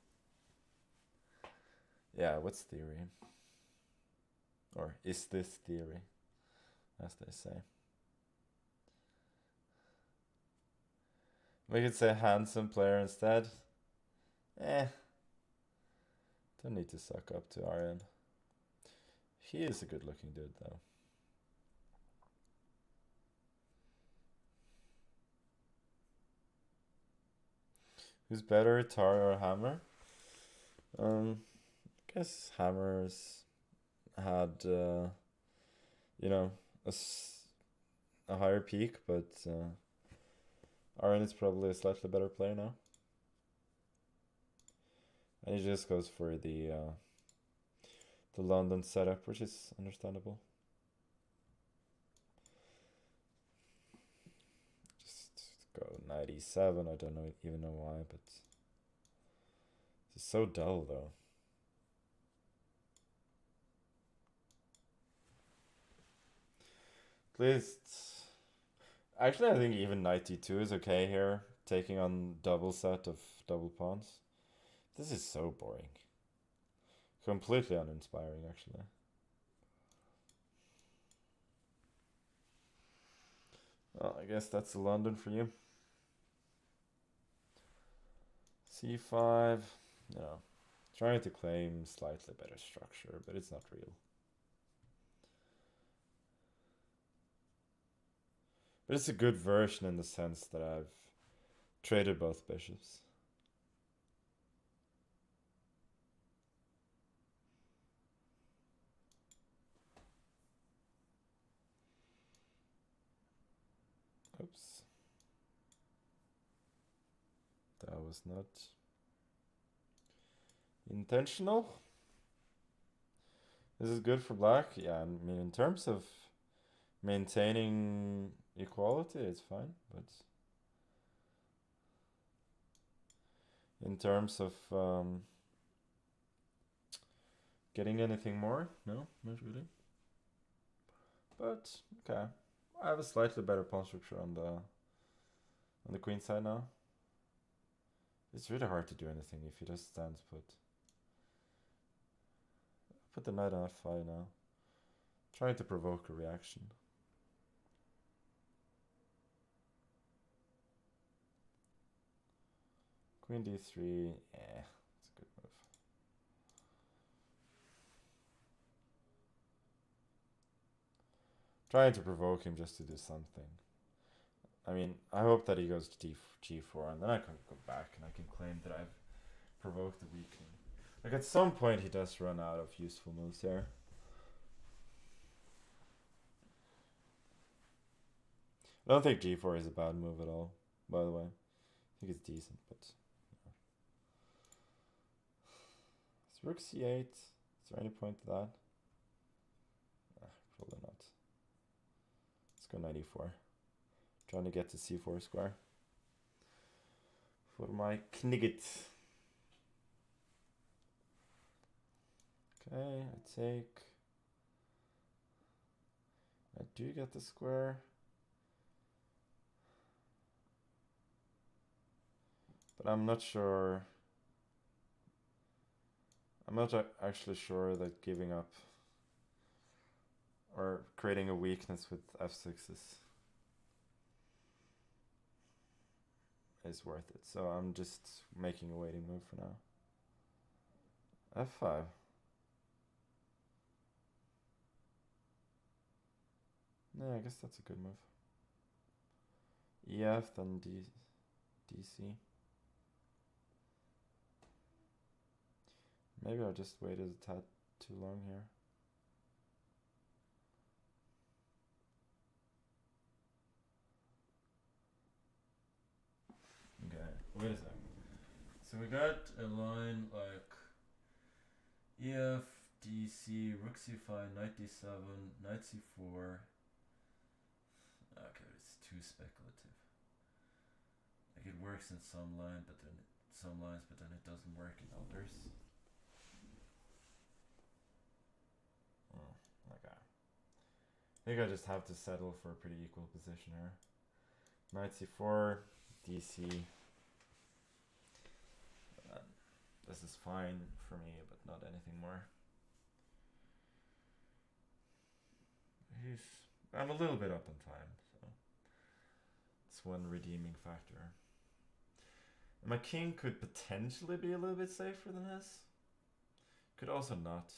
Yeah, what's theory? Or is this theory? As they say. We could say handsome player instead. Don't need to suck up to Aryan. He is a good looking dude though. Who's better, Tar or Hammer? I guess Hammer's had, you know, a higher peak, but Aryan is probably a slightly better player now. And he just goes for the London setup, which is understandable. Just go 97. I don't even know why, but it's so dull though. At least, actually, I think even knight d2 is okay here, taking on double set of double pawns. This is so boring. Completely uninspiring, actually. Well, I guess that's London for you. C5. No. Trying to claim slightly better structure, but it's not real. But it's a good version in the sense that I've traded both bishops. Oops. That was not intentional. This is good for black. Yeah, I mean, in terms of maintaining equality, it's fine, but in terms of getting anything more, no, not really. But okay, I have a slightly better pawn structure on the queen side now. It's really hard to do anything if he just stands put. Put the knight on f5 now. Trying to provoke a reaction. Queen d3, it's a good move. Trying to provoke him just to do something. I mean, I hope that he goes to g4, and then I can go back and I can claim that I've provoked the weakening. Like, at some point he does run out of useful moves here. I don't think g4 is a bad move at all, by the way. I think it's decent, but... Is rook c8? Is there any point to that? Probably not. Let's go knight e4. Trying to get to c4 square. For my knigget. Okay, I take. I do get the square. But I'm not sure. I'm not actually sure that giving up or creating a weakness with f6 is worth it. So I'm just making a waiting move for now. f5. Yeah, I guess that's a good move. EF, then DC. Maybe I just waited a tad too long here. Okay, wait a second. So we got a line like EF, DC, Rook C5, Knight D7, Knight C4. Okay, it's too speculative. Like, it works in some lines, but then it doesn't work in others. Okay. I think I just have to settle for a pretty equal position here. Knight C4, DC. This is fine for me, but not anything more. I'm a little bit up on time, so it's one redeeming factor. My king could potentially be a little bit safer than his. Could also not.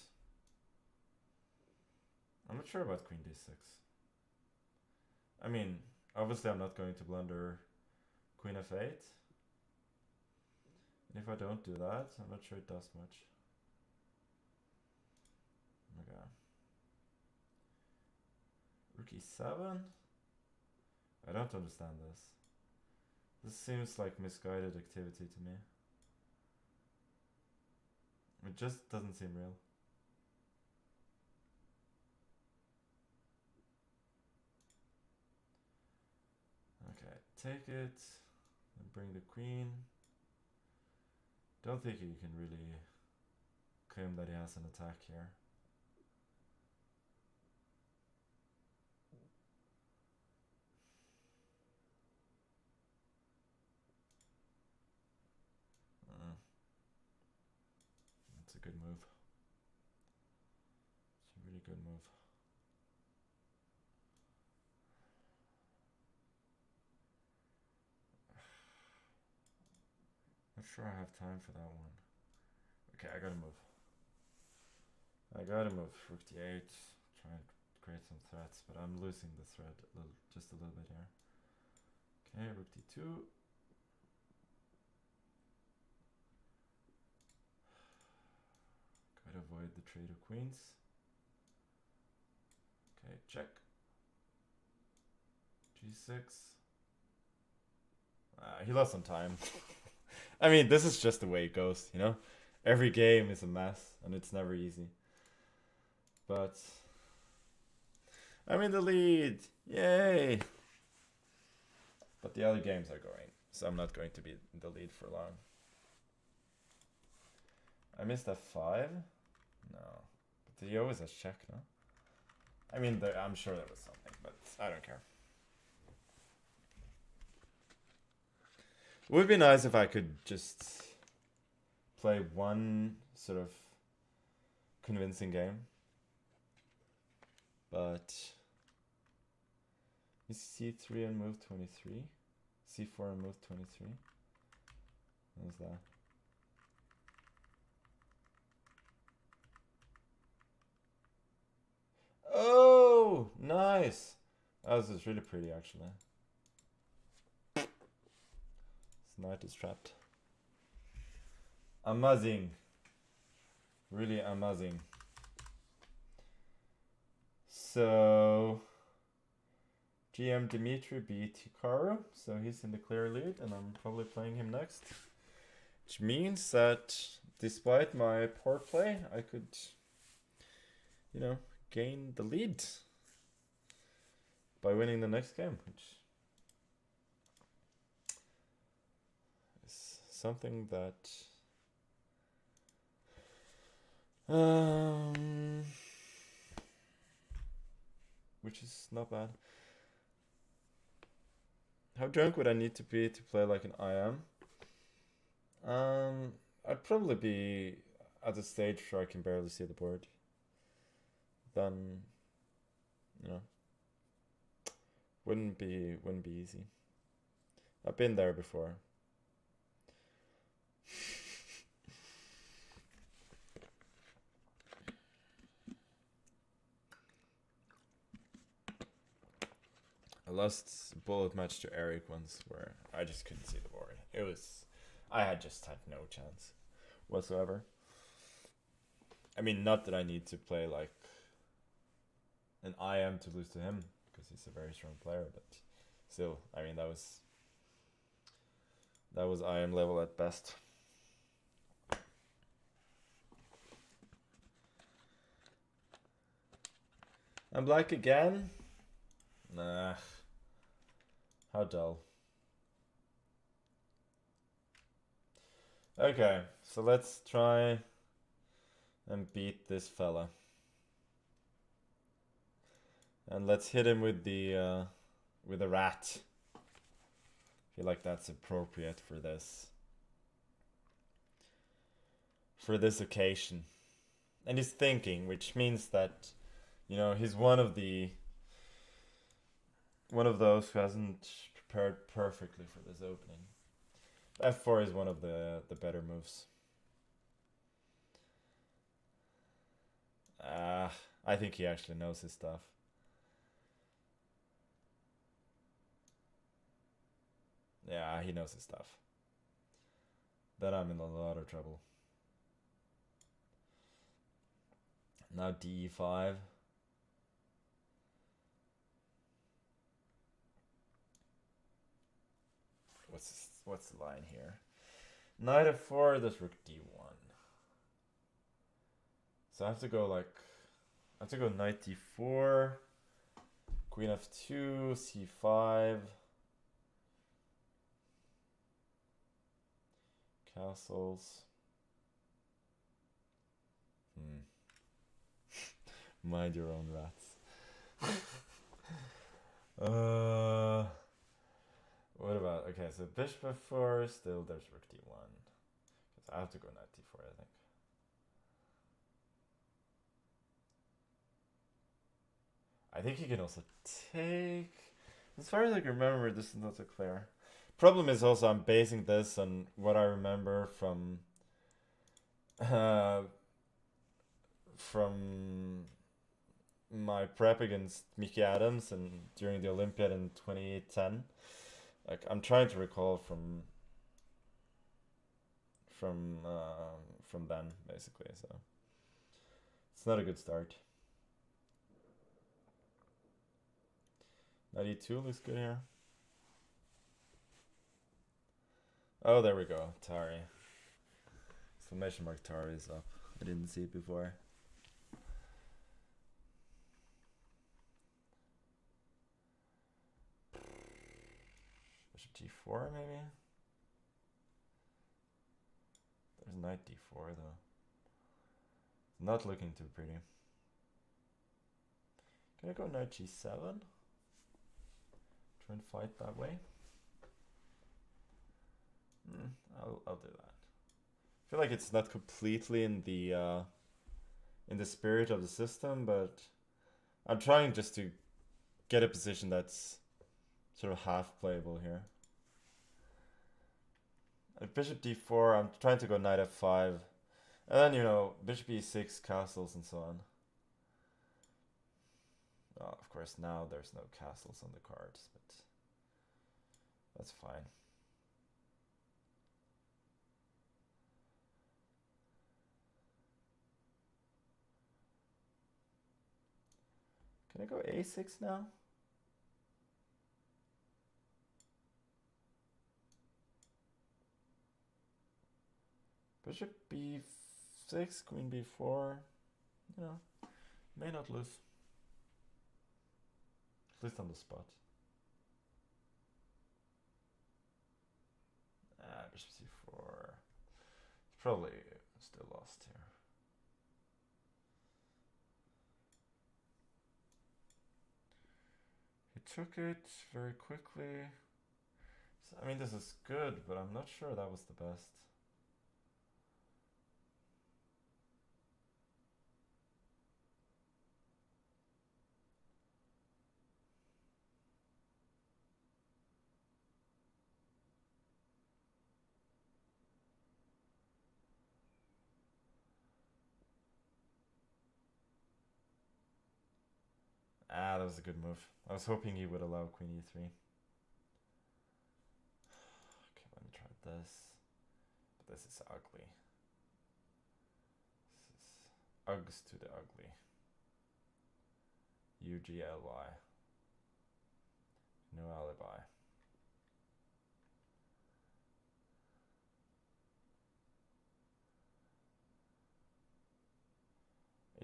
I'm not sure about queen d6. I mean, obviously I'm not going to blunder queen f8. And if I don't do that, I'm not sure it does much. Okay. Rook e7? I don't understand this. This seems like misguided activity to me. It just doesn't seem real. Okay, take it and bring the queen. Don't think you can really claim that he has an attack here. a good move. It's a really good move. Not sure I have time for that one. Okay, I gotta move. Rook d8. Try and create some threats, but I'm losing the thread just a little bit here. Okay, rook d2. Gotta avoid the trade of queens. Okay, check. g6. He lost some time. I mean, this is just the way it goes, you know? Every game is a mess, and it's never easy. But I'm in the lead! Yay! But the other games are going, so I'm not going to be in the lead for long. I missed f5? No. But he always has check, no? I mean, I'm sure there was something, but I don't care. It would be nice if I could just play one sort of convincing game. But c3 and move 23. c4 and move 23. What is that? Oh, nice. Oh, this is really pretty, actually. This knight is trapped. Amazing. Really amazing. So GM Dimitri beat Hikaru, so he's in the clear lead, and I'm probably playing him next. Which means that despite my poor play, I could, you know, gain the lead by winning the next game, which is something that which is not bad. How drunk would I need to be to play like an IM? I'd probably be at a stage where I can barely see the board. Then, you know, wouldn't be easy. I've been there before. I lost bullet match to Eric once where I just couldn't see the board. I just had no chance whatsoever. I mean, not that I need to play like an IM to lose to him, because he's a very strong player, but still, I mean, that was IM level at best. I'm black again? Nah. How dull. Okay, so let's try and beat this fella. And let's hit him with a rat. I feel like that's appropriate for this occasion. And he's thinking, which means that, you know, he's one of those who hasn't prepared perfectly for this opening. f4 is one of the better moves. I think he actually knows his stuff. Yeah, he knows his stuff. Then I'm in a lot of trouble. Now d5. What's the line here? Knight f4, there's rook d1. So I have to go knight d4, queen f2, c5, castles. Mind your own rats. What about, okay, so bishop f4, still there's rook d1. I have to go knight d4, I think. I think he can also take. As far as I can remember, this is not so clear. Problem is also I'm basing this on what I remember from my prep against Mickey Adams and during the Olympiad in 2010. Like I'm trying to recall from then basically. So it's not a good start. 92 looks good here. Oh, there we go. Tari. Exclamation mark Tari is up. I didn't see it before. Bishop G4 maybe? There's knight D4 though. Not looking too pretty. Can I go knight G7? Try and fight that way? I'll do that. I feel like it's not completely in the spirit of the system, but I'm trying just to get a position that's sort of half playable here. At Bishop D4, I'm trying to go knight F5, and then Bishop E6, castles, and so on. Oh, of course, now there's no castles on the cards, but that's fine. Can I go A6 now? Bishop B6, Queen B4. May not lose. At least on the spot. Bishop C4. It's probably still lost here. He took it very quickly. So, I mean, this is good, but I'm not sure that was the best. That was a good move. I was hoping he would allow Queen E3. Okay, let me try this. But this is ugly. This is Uggs to the ugly. UGLY. No alibi.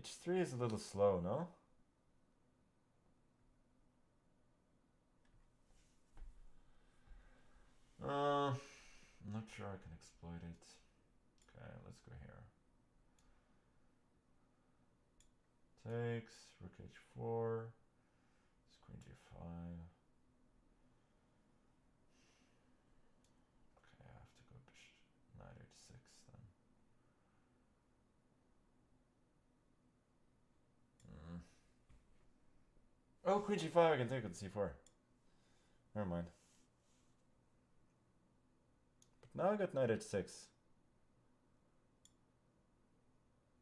H3 is a little slow, no? I'm not sure I can exploit it. Okay, let's go here. Takes, rook H4, queen G5. Okay, I have to go knight H6 then. Oh, queen G5 I can take with C4. Never mind. But now I got knight H6.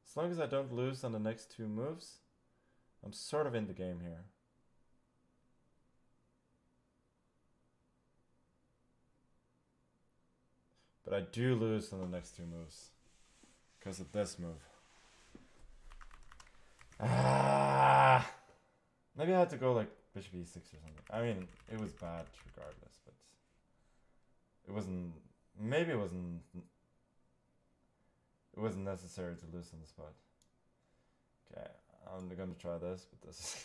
As long as I don't lose on the next two moves, I'm sort of in the game here. But I do lose on the next two moves because of this move. Maybe I had to go like Bishop E6 or something. I mean, it was bad regardless, but it wasn't. Maybe it wasn't. It wasn't necessary to lose on the spot. Okay, I'm gonna try this, but this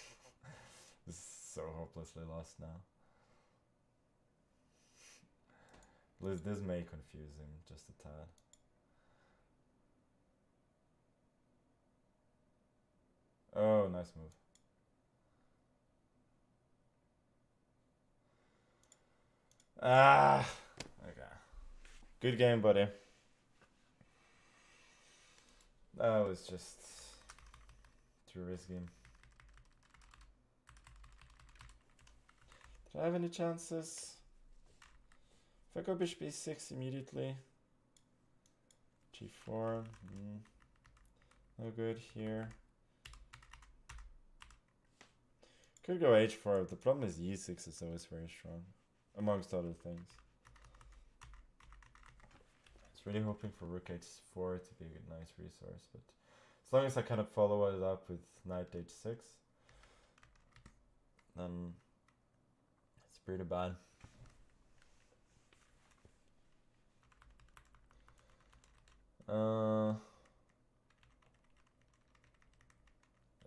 this is so hopelessly lost now. This may confuse him just a tad. Oh, nice move. Okay. Good game, buddy. That was just too risky. Do I have any chances? If I go bishop e6 immediately. g4. No good here. Could go h4. The problem is e6 is always very strong, amongst other things. I was really hoping for rook h4 to be a nice resource, but as long as I kind of follow it up with knight h6, then it's pretty bad.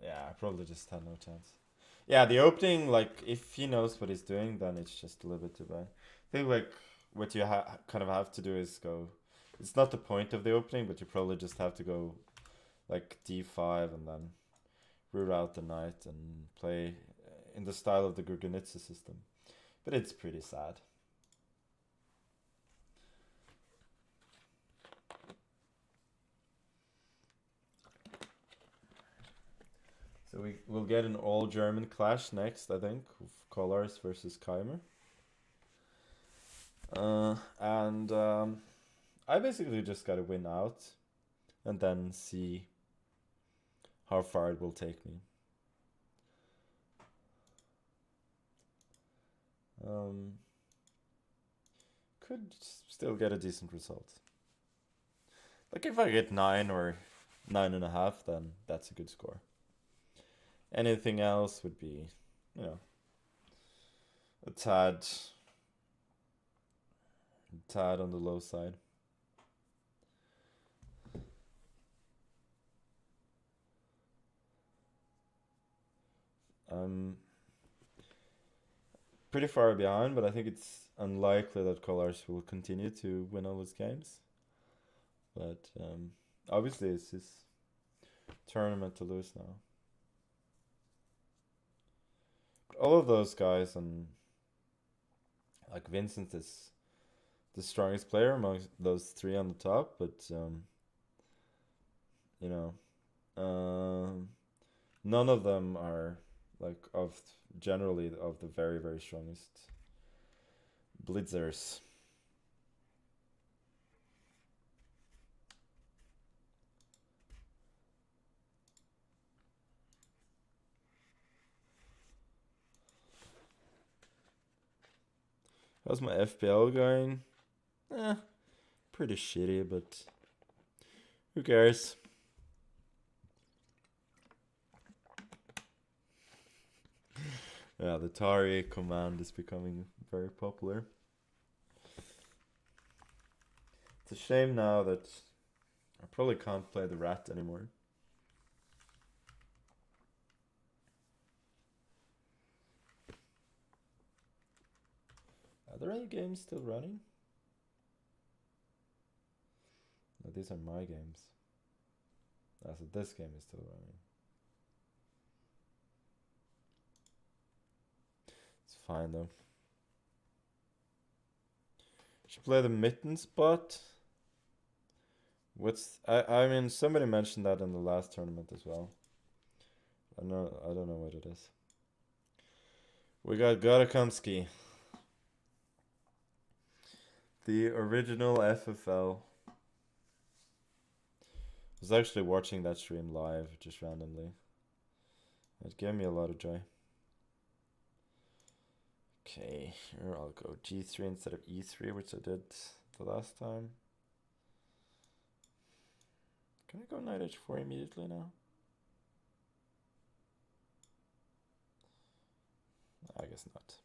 Yeah, I probably just had no chance. Yeah, the opening, like, if he knows what he's doing, then it's just a little bit too bad. I think, like, what you kind of have to do is go... It's not the point of the opening, but you probably just have to go, like, d5 and then root out the knight and play in the style of the Gurgenitsa system. But it's pretty sad. So we'll get an all-German clash next, I think, of Kollars versus Keimer. I basically just gotta win out and then see how far it will take me. Could still get a decent result. Like if I get 9 or 9.5, then that's a good score. Anything else would be, you know, a tad on the low side. Pretty far behind, but I think it's unlikely that Kollars will continue to win all his games. But obviously it's his tournament to lose now. All of those guys, and like Vincent is the strongest player among those three on the top, but you know, none of them are like generally of the very, very strongest blitzers. How's my FPL going? Pretty shitty, but who cares? Yeah, the Tari command is becoming very popular. It's a shame now that I probably can't play the rat anymore. Are there any games still running? No, these are my games. So this game is still running. It's fine though. Should play the mitten spot. I mean, somebody mentioned that in the last tournament as well. I don't know what it is. We got Garakamsky, the original FFL. I was actually watching that stream live, just randomly. It gave me a lot of joy. Okay, here I'll go G3 instead of E3, which I did the last time. Can I go Knight H4 immediately now? I guess not.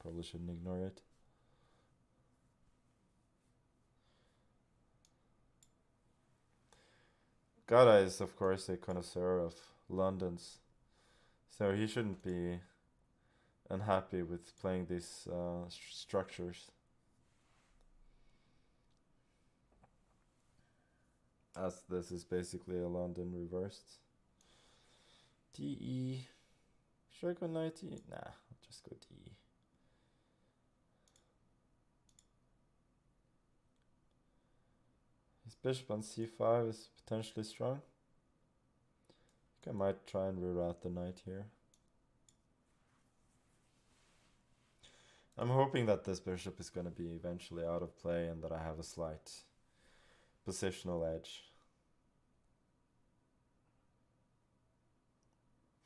Probably shouldn't ignore it. Gada is, of course, a connoisseur of London's, so he shouldn't be unhappy with playing these structures. As this is basically a London reversed. DE. Should I go knight E? Nah, I'll just go DE. bishop on c5 is potentially strong. I think I might try and reroute the knight here. I'm hoping that this bishop is going to be eventually out of play and that I have a slight positional edge.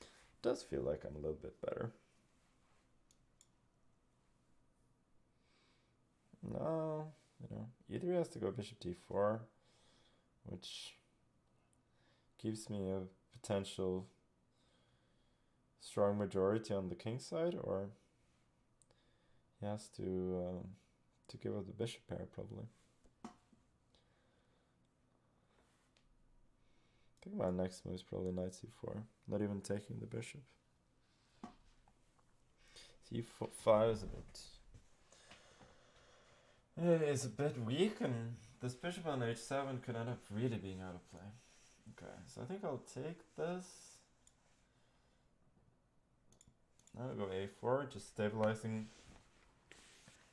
It does feel like I'm a little bit better. No, you know, either he has to go bishop d4, which gives me a potential strong majority on the king side, or he has to give up the bishop pair probably. I think my next move is probably knight c4, not even taking the bishop. c5 is a bit weak, and this bishop on h7 could end up really being out of play. Okay, so I think I'll take this. Now I'll go a4, just stabilizing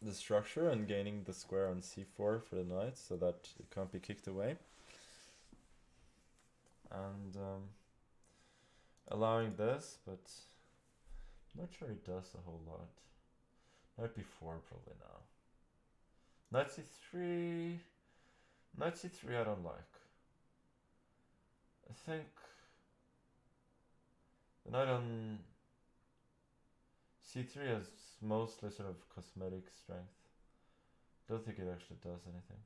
the structure and gaining the square on c4 for the knight so that it can't be kicked away. And allowing this, but I'm not sure he does a whole lot. Knight b4 probably now. Knight c3. Knight c3 I don't like. I think the knight on c3 has mostly sort of cosmetic strength. Don't think it actually does anything.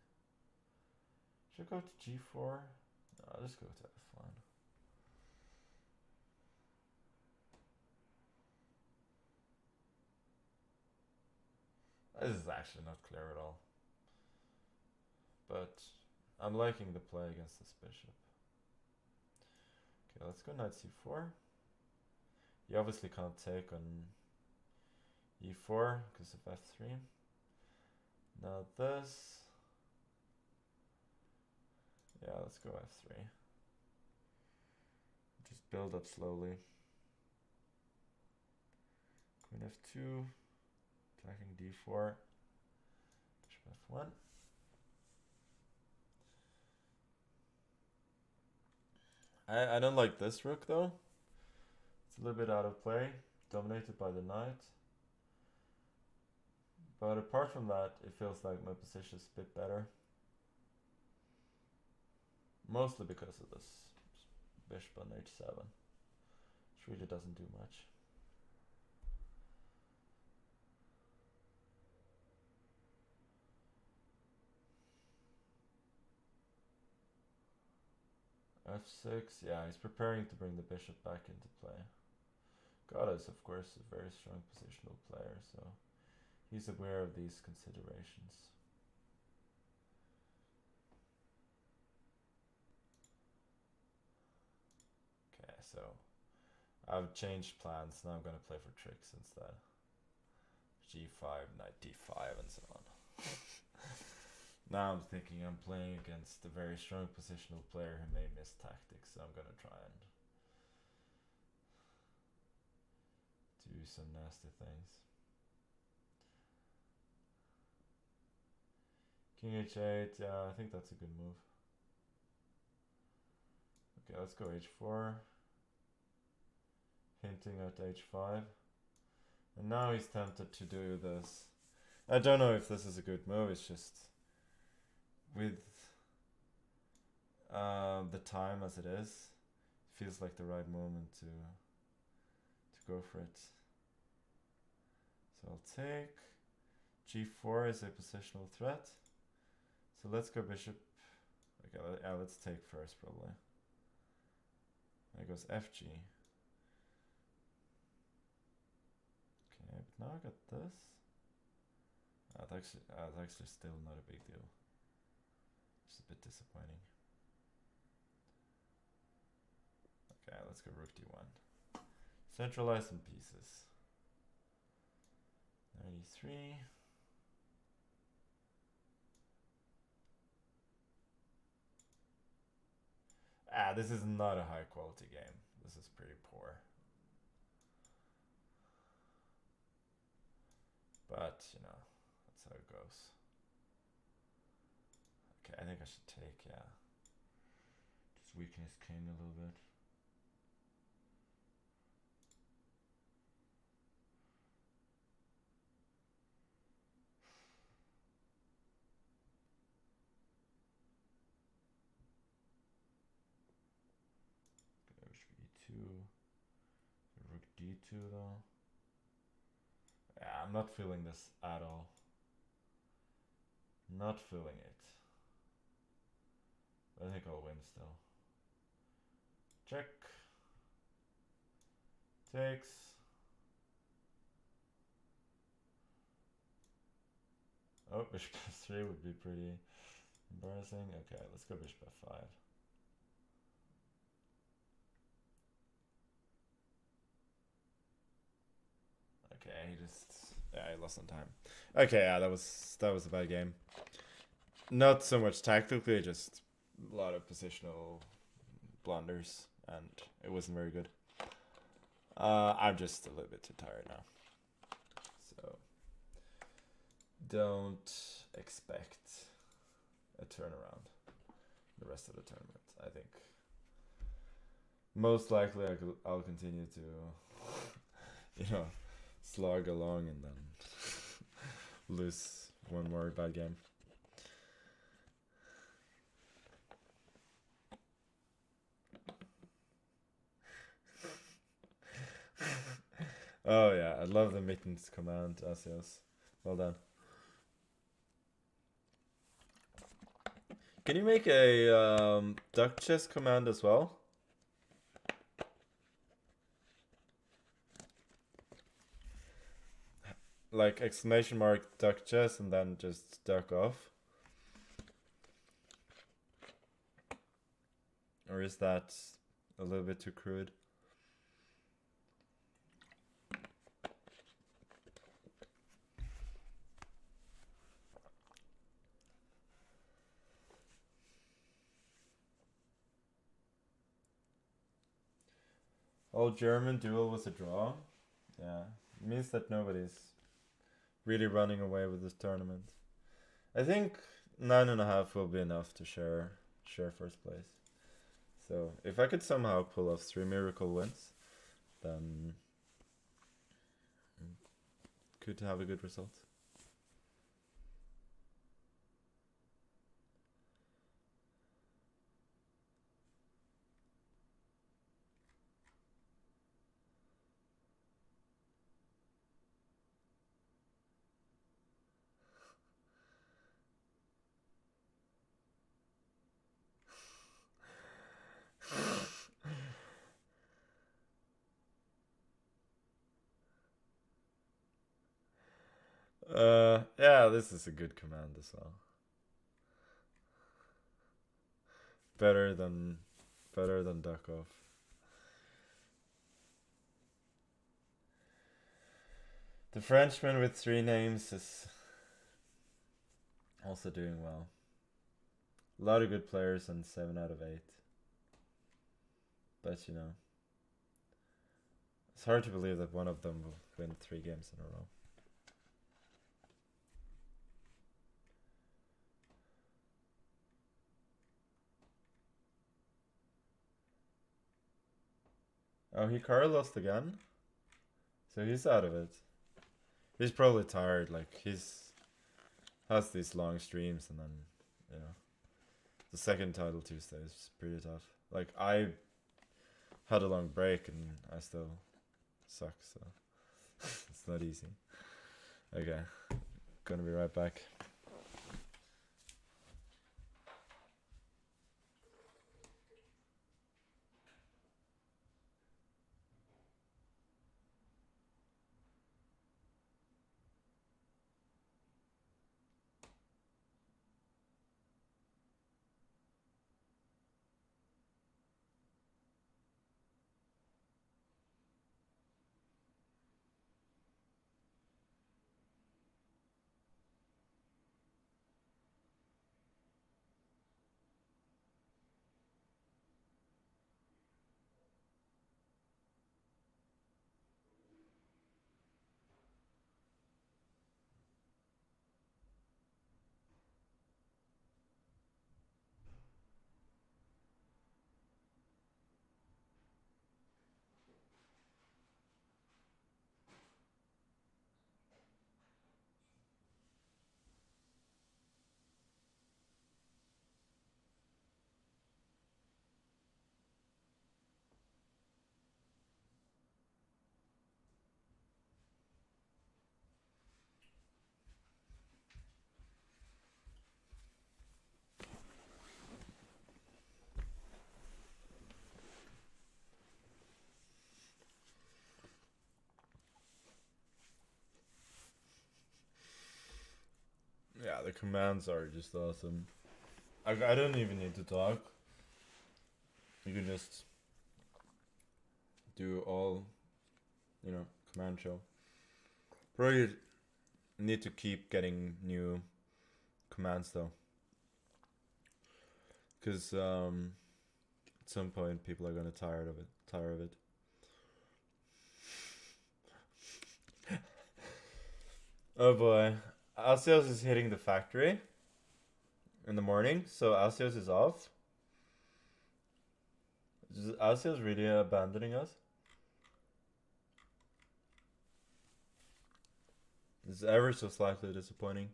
Should I go to g4? No, I'll just go to f1. This is actually not clear at all. But I'm liking the play against this bishop. Okay, let's go knight c4. You obviously can't take on e4 because of f3. Now this. Yeah, let's go f3. Just build up slowly. Queen f2. Attacking d4. Bishop f1. I don't like this rook though. It's a little bit out of play, dominated by the knight. But apart from that, it feels like my position is a bit better. Mostly because of this bishop on h7, which really doesn't do much. f6, yeah, he's preparing to bring the bishop back into play. God is, of course, a very strong positional player, so he's aware of these considerations. Okay, so I've changed plans. Now I'm going to play for tricks instead. g5, knight d5, and so on. Now I'm thinking I'm playing against a very strong positional player who may miss tactics, so I'm going to try and do some nasty things. King h8, yeah, I think that's a good move. Okay, let's go h4. Hinting at h5. And now he's tempted to do this. I don't know if this is a good move, it's just with the time as it is, it feels like the right moment to go for it. So I'll take. g4 is a positional threat. So let's go bishop. Okay, let's take first probably. There goes fg. Okay, but now I got this. That's actually still not a big deal. It's a bit disappointing. Okay, let's go rook d1. Centralize some pieces. 93. This is not a high quality game. This is pretty poor. But, you know, that's how it goes. Okay, I think I should take, yeah. Just weaken his king a little bit. E2. Rook D2 though. Yeah, I'm not feeling this at all. Not feeling it. I think I'll win still. Check. Takes. Oh, bishop f3 would be pretty embarrassing. Okay, let's go bishop f5. Okay, he lost on time. Okay, yeah, that was a bad game. Not so much tactically, just a lot of positional blunders, and it wasn't very good. I'm just a little bit too tired now, so don't expect a turnaround the rest of the tournament. I think most likely I'll continue to, slog along and then lose one more bad game. Oh yeah, I love the mittens command, Asios. Well done. Can you make a duck chess command as well? Like exclamation mark duck chess and then just duck off? Or is that a little bit too crude? All German duel was a draw. Yeah, it means that nobody's really running away with this tournament. I think 9.5 will be enough to share first place. So if I could somehow pull off 3 miracle wins, then could have a good result. Yeah, this is a good command as well. Better than duck off. The Frenchman with 3 names is also doing well. A lot of good players and 7 out of 8. But it's hard to believe that one of them will win 3 games in a row. Oh, Hikaru lost again? So he's out of it. He's probably tired, like has these long streams and then, the second title Tuesday is pretty tough. Like I had a long break and I still suck, so it's not easy. Okay, gonna be right back. the commands are just awesome. I don't even need to talk. You can just do all, command show. Probably need to keep getting new commands though, because at some point people are gonna tire of it. Oh boy, Alcios is hitting the factory in the morning, so Alcios is off. Is Alcios really abandoning us? This is ever so slightly disappointing.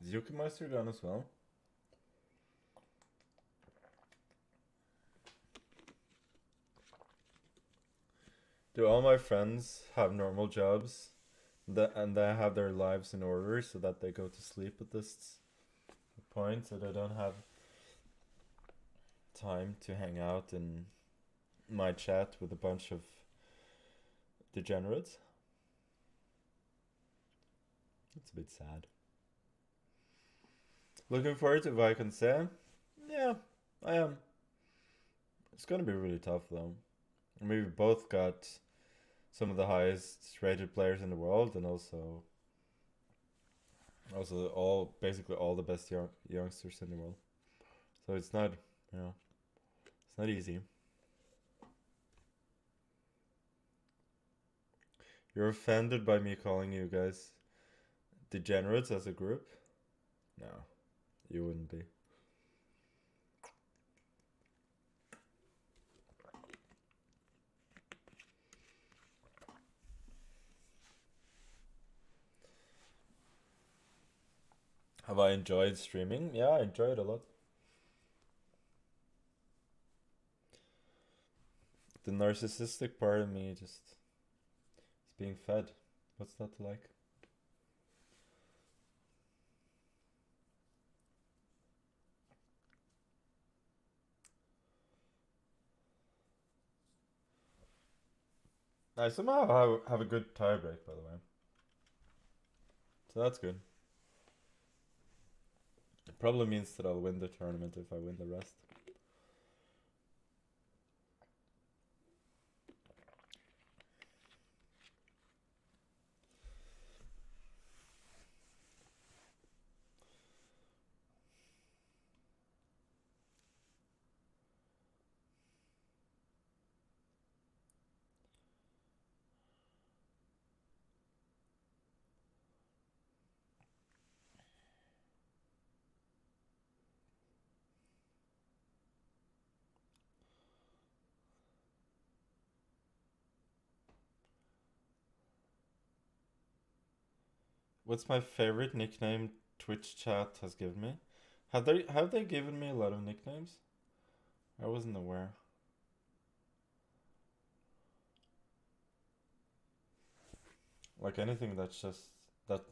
Is Yukimeister gone as well? Do all my friends have normal jobs and they have their lives in order so that they go to sleep at this point, so they don't have time to hang out in my chat with a bunch of degenerates? It's a bit sad. Looking forward to Vaikonse? Yeah, I am. It's gonna be really tough though. I mean, we both got some of the highest rated players in the world, and also basically all the best youngsters in the world. So it's not, it's not easy. You're offended by me calling you guys degenerates as a group? No, you wouldn't be. Have I enjoyed streaming? Yeah, I enjoy it a lot. The narcissistic part of me just is being fed. What's that like? I somehow have a good tiebreak, by the way. So that's good. It probably means that I'll win the tournament if I win the rest. What's my favorite nickname Twitch chat has given me? Have they given me a lot of nicknames? I wasn't aware. Like anything that's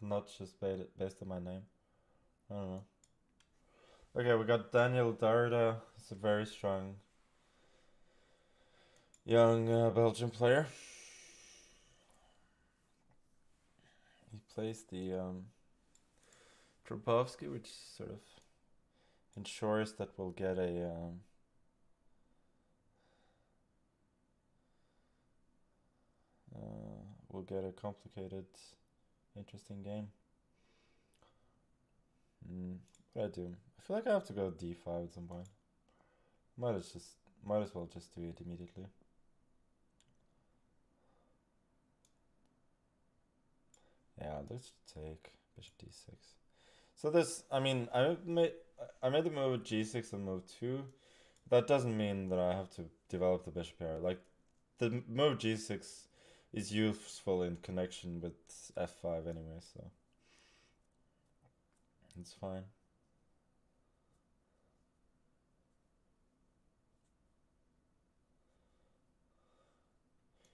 not just based on my name. I don't know. Okay, we got Daniel Darda. He's a very strong young Belgian player. He plays the Trubovsky, which sort of ensures that we'll get a complicated, interesting game. What do I do? I feel like I have to go d5 at some point. Might as well just do it immediately. Yeah, let's take bishop d6. So this, I mean, I made the move at g6 and move 2. That doesn't mean that I have to develop the bishop pair. Like, the move g6 is useful in connection with f5 anyway, so it's fine.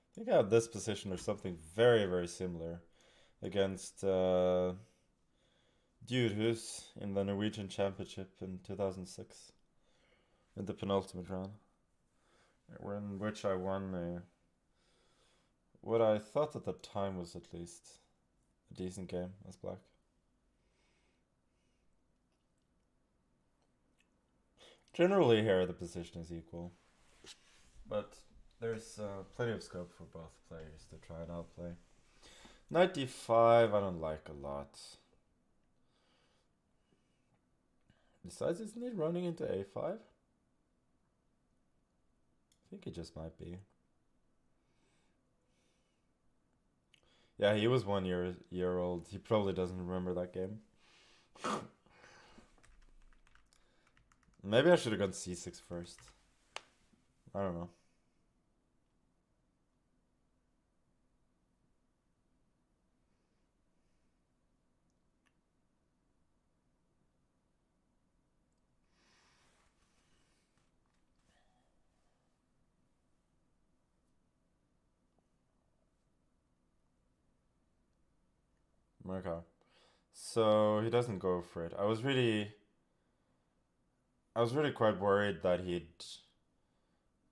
I think I have this position or something very, very similar against Dude who's in the Norwegian Championship in 2006. in the penultimate round, in which I won what I thought at the time was at least a decent game as black. Generally here the position is equal, but there's plenty of scope for both players to try and outplay. Knight d5 I don't like a lot. Besides, isn't he running into a5? I think he just might be. Yeah, he was 1 year old. He probably doesn't remember that game. Maybe I should have gone c6 first. I don't know. Okay. So he doesn't go for it. I was really quite worried that he'd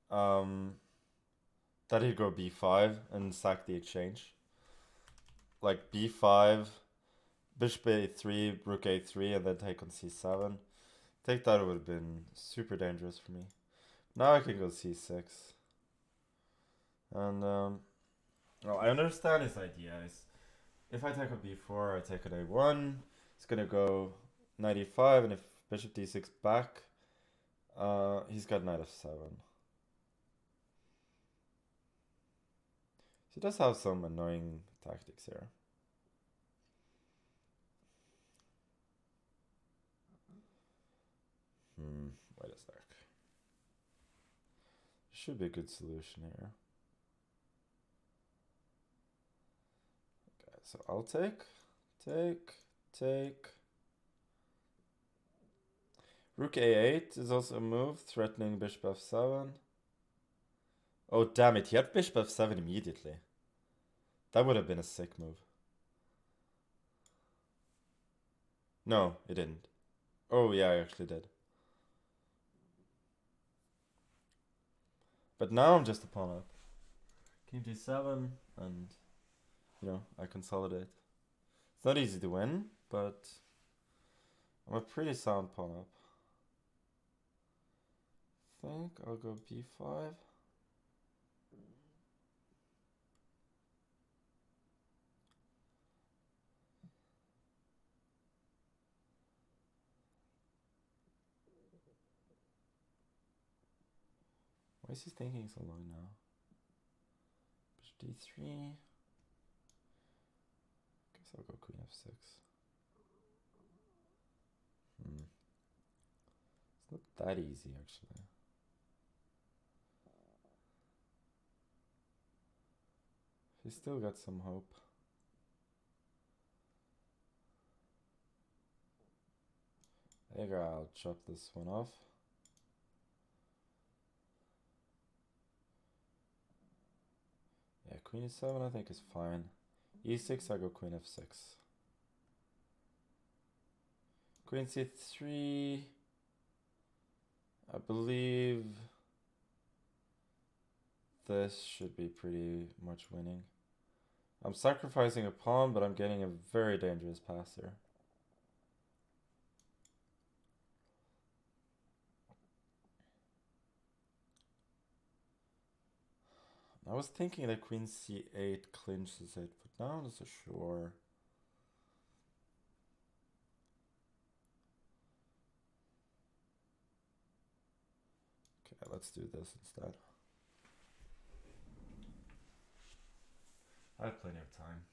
go b5 and sack the exchange. Like b5, bishop a3, rook a3, and then take on c7. I think that would have been super dangerous for me. Now I can go c6. And well, I understand his ideas. If I take on b4, I take on a1. It's gonna go knight e5, and if bishop d6 back, he's got knight f7. He does have some annoying tactics here. Wait a sec. Should be a good solution here. Okay, so I'll take. Rook a8 is also a move, threatening bishop f7. Oh, damn it, he had bishop f7 immediately. That would have been a sick move. No, it didn't. Oh, yeah, I actually did. But now I'm just a pawn up. King g7, and, I consolidate. It's not easy to win, but I'm a pretty sound pawn up. I think I'll go b5. Why is he thinking so long now? Bishop d3. Guess I'll go queen f6. It's not that easy, actually. He's still got some hope. There you go, I'll chop this one off. Yeah, queen e7 I think is fine. e6 I go queen f6. Queen c3, I believe this should be pretty much winning. I'm sacrificing a pawn, but I'm getting a very dangerous pass here. I was thinking that queen c8 clinches it, but now I'm not so sure. Okay, let's do this instead. I have plenty of time.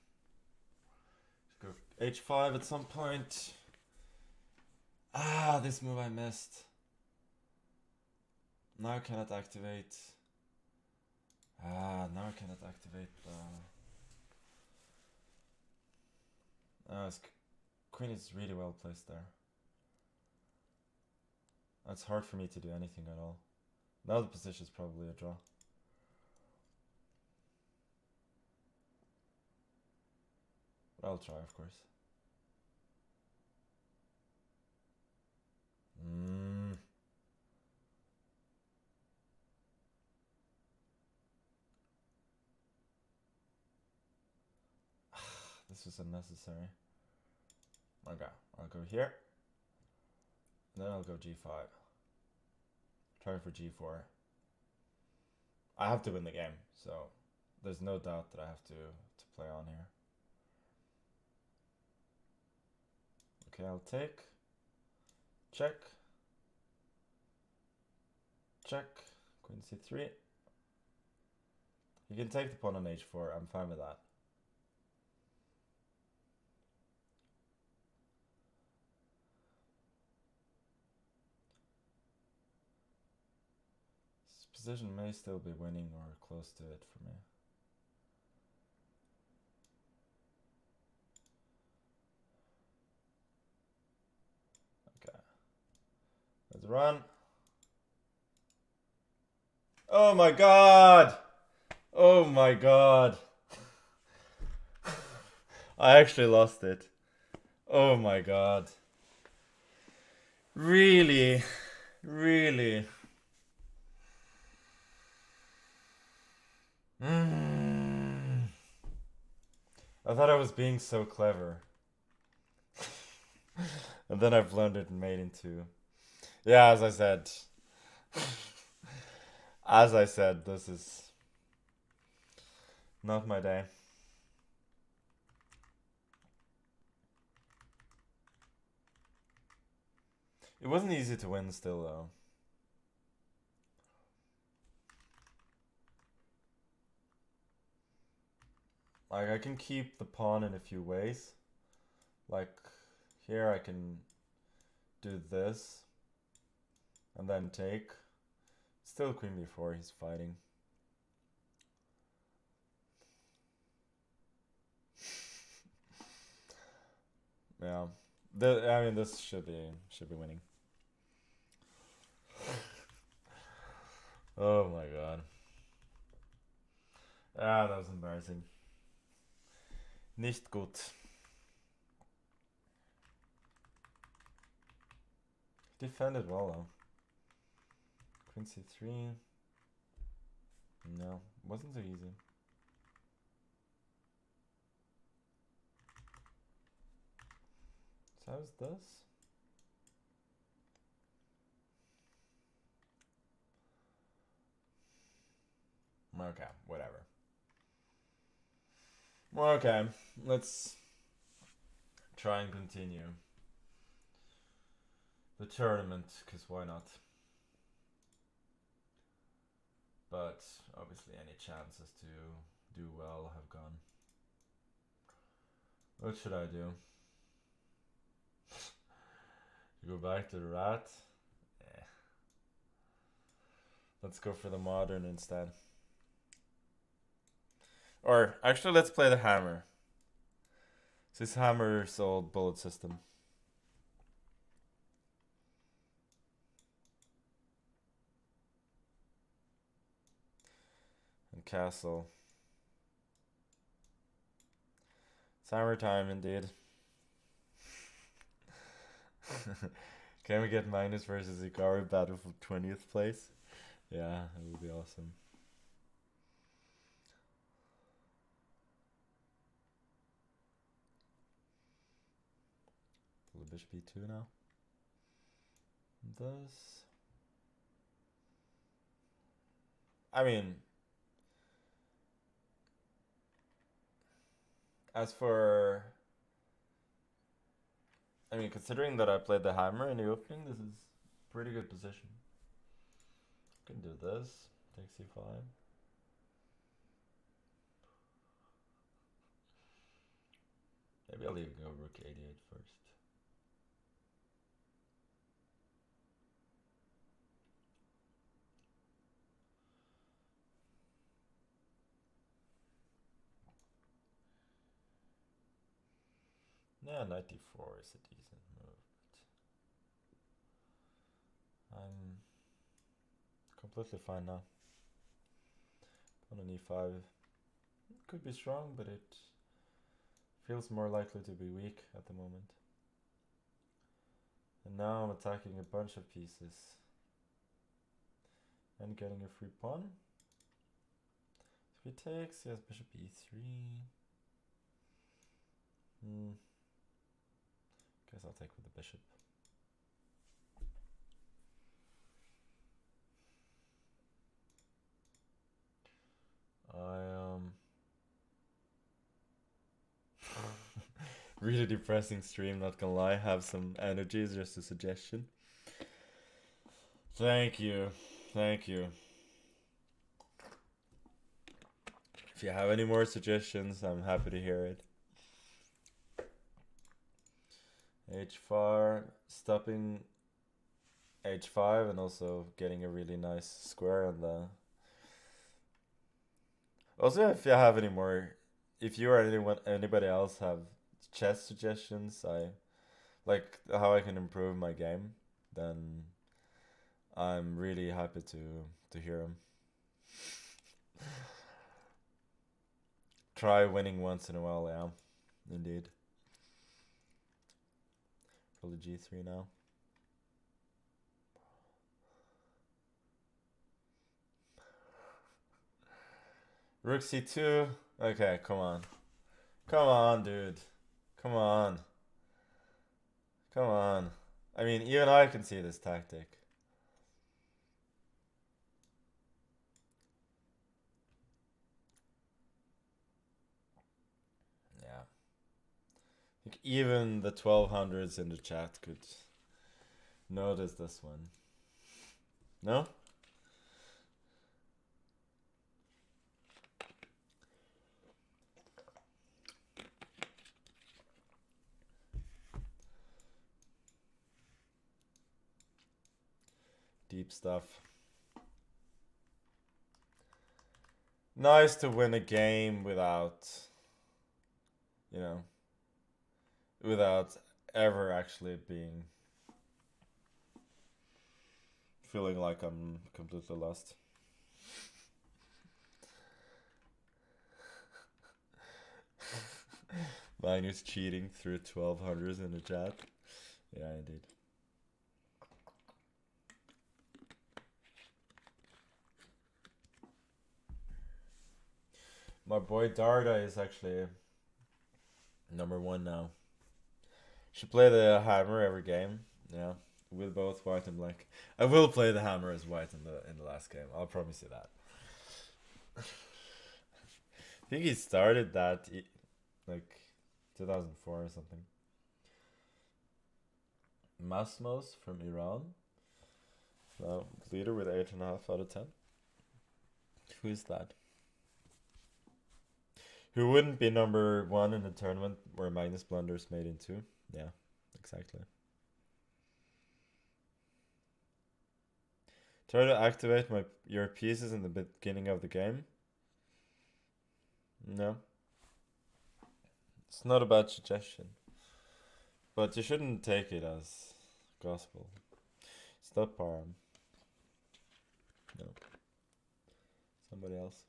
Go h5 at some point. Ah, this move I missed. Now I cannot activate. Now I cannot activate his queen is really well placed there. It's hard for me to do anything at all. Now the position is probably a draw. But I'll try, of course. This was unnecessary. Okay, I'll go here. And then I'll go g5. Try for g4. I have to win the game, so there's no doubt that I have to play on here. Okay, I'll take. Check. Check. Queen c3. You can take the pawn on h4. I'm fine with that. This position may still be winning or close to it for me. Okay. Let's run. Oh my god! Oh my god! I actually lost it. Oh my god. Really? Really? I thought I was being so clever. And then I blundered and made into... Yeah, as I said. As I said, this is not my day. It wasn't easy to win still, though. Like, I can keep the pawn in a few ways. Like, here I can do this. And then take. Still queen b4, he's fighting. Yeah. I mean, this should be winning. Oh my god. Ah, that was embarrassing. Nicht gut. Defended well though. Queen c3. No, wasn't so easy. So how's this? Okay, whatever. Okay, let's try and continue the tournament, because why not? But obviously any chances to do well have gone. What should I do? Go back to the rat? Eh. Let's go for the modern instead. Or actually, let's play the hammer. This hammer's old bullet system. And castle. It's hammer time indeed. Can we get Magnus versus Ikari battle for 20th place? Yeah, it would be awesome. Will the bishop b2 now? This. I mean, as for... I mean, considering that I played the hammer in the opening, this is a pretty good position. Can do this. Take c5. Maybe I'll even go rook a8 first. Yeah, knight d4 is a decent move. But I'm completely fine now. Pawn on e5 could be strong, but it feels more likely to be weak at the moment. And now I'm attacking a bunch of pieces. And getting a free pawn. If he takes, he has bishop e3. Guess I'll take with the bishop. Really depressing stream, not gonna lie. Have some energy, is just a suggestion. Thank you. Thank you. If you have any more suggestions, I'm happy to hear it. H4, stopping H5 and also getting a really nice square on the... Also, if you have any more, if you or anybody else have chess suggestions, like how I can improve my game, then I'm really happy to hear them. Try winning once in a while, yeah, indeed. Probably G3 now. Rook C2. Okay, come on. Come on, dude. Come on. Come on. I mean, even I can see this tactic. Yeah. I think even the 1200s in the chat could notice this one. No? Deep stuff. Nice to win a game without, you know, without ever actually feeling like I'm completely lost. Magnus cheating through 1200s in the chat. Yeah, indeed. My boy Darda is actually #1 now. Should play the hammer every game. Yeah, with both white and black. I will play the hammer as white in the last game. I'll promise you that. I think he started that like 2004 or something. Masmos from Iran. Now leader with 8.5 out of 10. Who is that? Who wouldn't be #1 in the tournament where Magnus blunders made into? Yeah, exactly. Try to activate your pieces in the beginning of the game. No. It's not a bad suggestion. But you shouldn't take it as gospel. It's not param. No. Somebody else.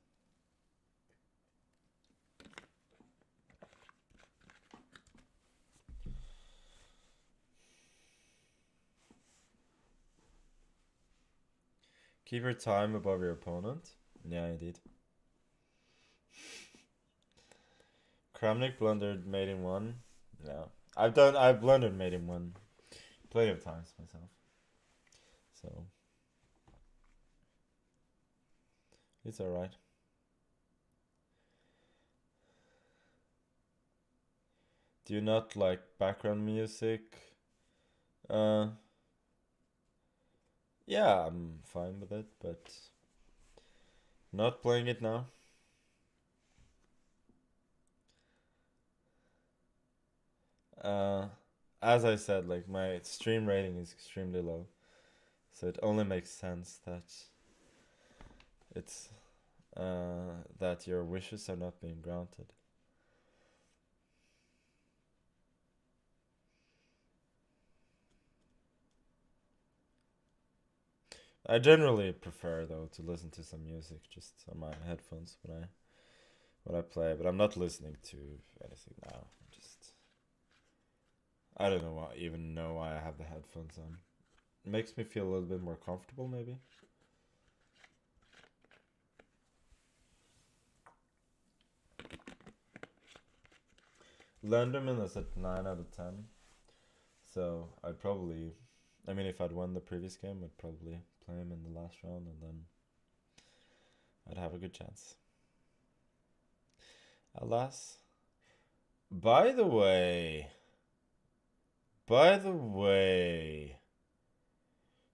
Keep your time above your opponent. Yeah, indeed. Kramnik blundered mate in 1. Yeah. I've blundered mate in 1 plenty of times myself. So it's alright. Do you not like background music? Yeah, I'm fine with it, but not playing it now. As I said, like my stream rating is extremely low, so it only makes sense that it's that your wishes are not being granted. I generally prefer though to listen to some music just on my headphones when I play, but I'm not listening to anything now. I don't know even know why I have the headphones on. It makes me feel a little bit more comfortable, maybe. Lenderman is at 9 out of 10. So I'd probably, I mean, if I'd won the previous game, I'd probably play him in the last round, and then I'd have a good chance. Alas. By the way,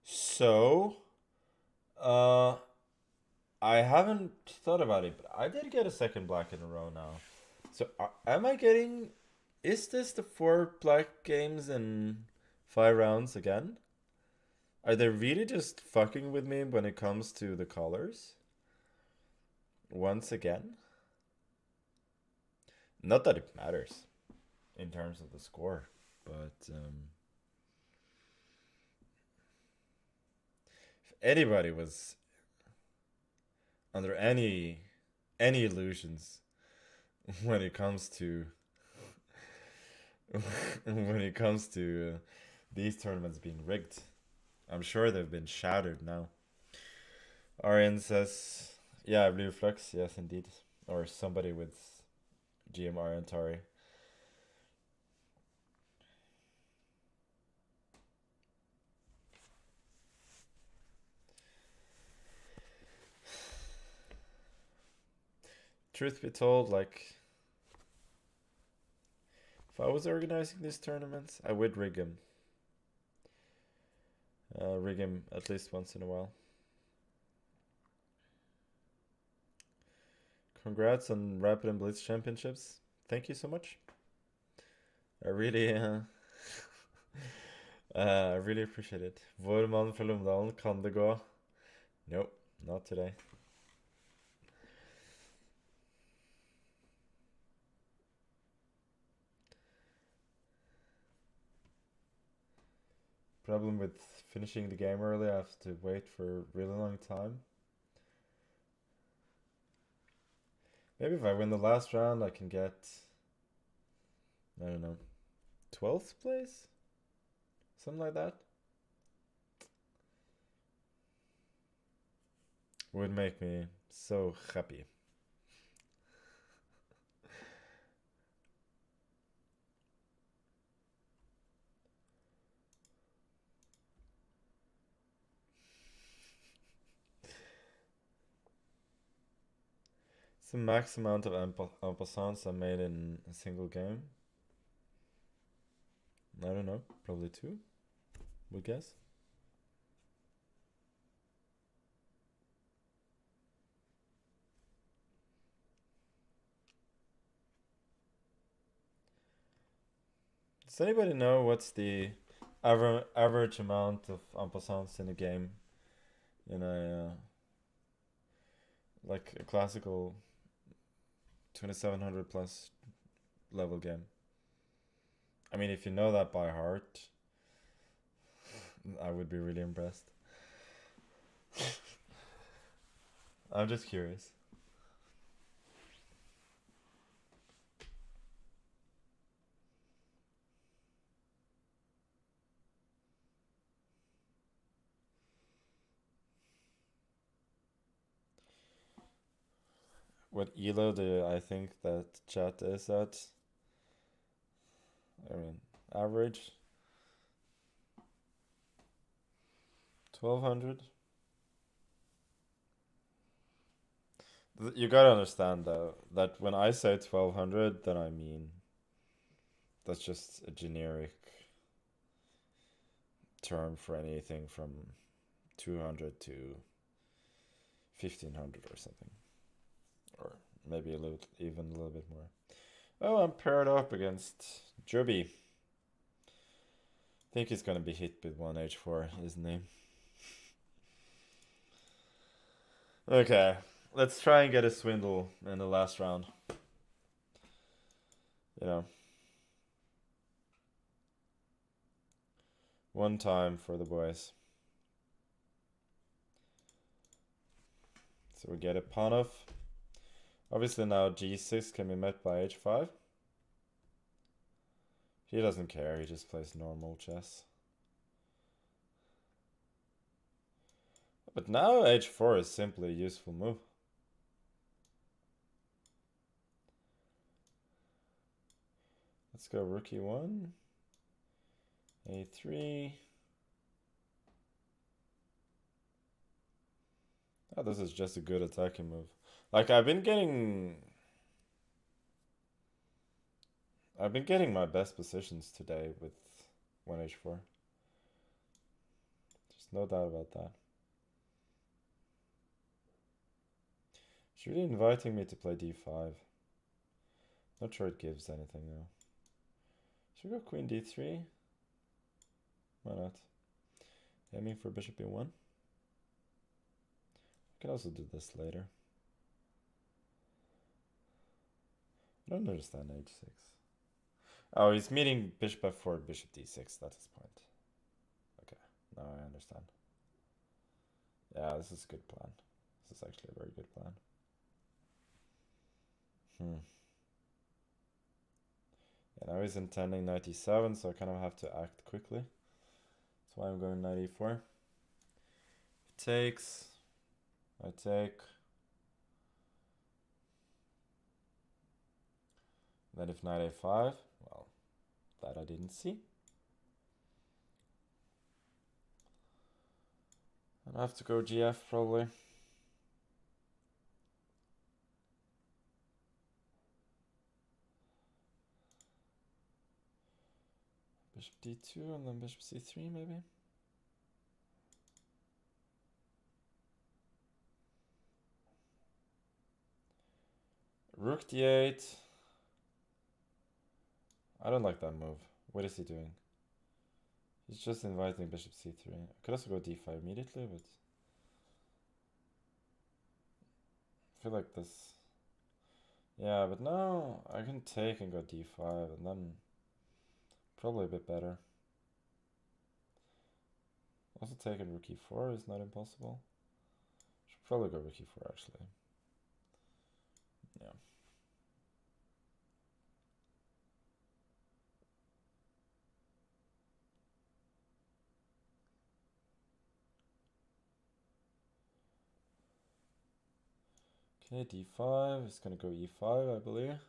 so, I haven't thought about it, but I did get a second black in a row now. So, am I getting, is this the 4 black games in 5 rounds again? Are they really just fucking with me when it comes to the colors? Once again? Not that it matters in terms of the score, but if anybody was under any illusions when it comes to these tournaments being rigged, I'm sure they've been shattered now. Arian says, yeah, Blue Flux, yes indeed. Or somebody with GMR and Tari. Truth be told, like, if I was organizing these tournaments, I would rig him. Rig him at least once in a while. Congrats on Rapid and Blitz championships. Thank you so much. I really I really appreciate it. Vår mann fra Lomdalen, kan det gå? Nope, not today. Problem with finishing the game early, I have to wait for a really long time. Maybe if I win the last round, I can get, I don't know, 12th place? Something like that. Would make me so happy. It's the max amount of ampersand's I made in a single game. I don't know, probably 2, would guess. Does anybody know what's the average amount of ampersands in a game? In a like a classical 2700 plus level game. I mean, if you know that by heart, I would be really impressed. I'm just curious. What elo do I think that chat is at? I mean, average 1200. You gotta understand though that when I say 1200, then I mean that's just a generic term for anything from 200 to 1500 or something, or maybe even a little bit more. Oh, I'm paired up against Joby. I think he's gonna be hit with 1h4, isn't he? Okay, let's try and get a swindle in the last round. You know, one time for the boys. So we get a pawn off. Obviously now g6 can be met by h5. He doesn't care, he just plays normal chess. But now h4 is simply a useful move. Let's go rookie 1. A3. Oh, this is just a good attacking move. Like, I've been getting my best positions today with 1h4. There's no doubt about that. She's really inviting me to play d5. Not sure it gives anything though. Should we go queen d3? Why not? Aiming for bishop e1. I can also do this later. I don't understand h6. Oh, he's meeting bishop f4, bishop d6. That's his point. Okay, now I understand. Yeah, this is a good plan. This is actually a very good plan. Yeah, now he's intending knight e7, so I kind of have to act quickly. That's why I'm going knight e4. He takes. I take. Then if knight a5, well, that I didn't see. And I have to go gf probably. Bishop d2 and then bishop c3 maybe. Rook d8. I don't like that move. What is he doing? He's just inviting bishop c3. I could also go d5 immediately, but I feel like this. Yeah, but now I can take and go d5 and then probably a bit better. Also taking rook e4 is not impossible. Should probably go rook e4 actually. Yeah. Okay, d5, it's gonna go e5, I believe.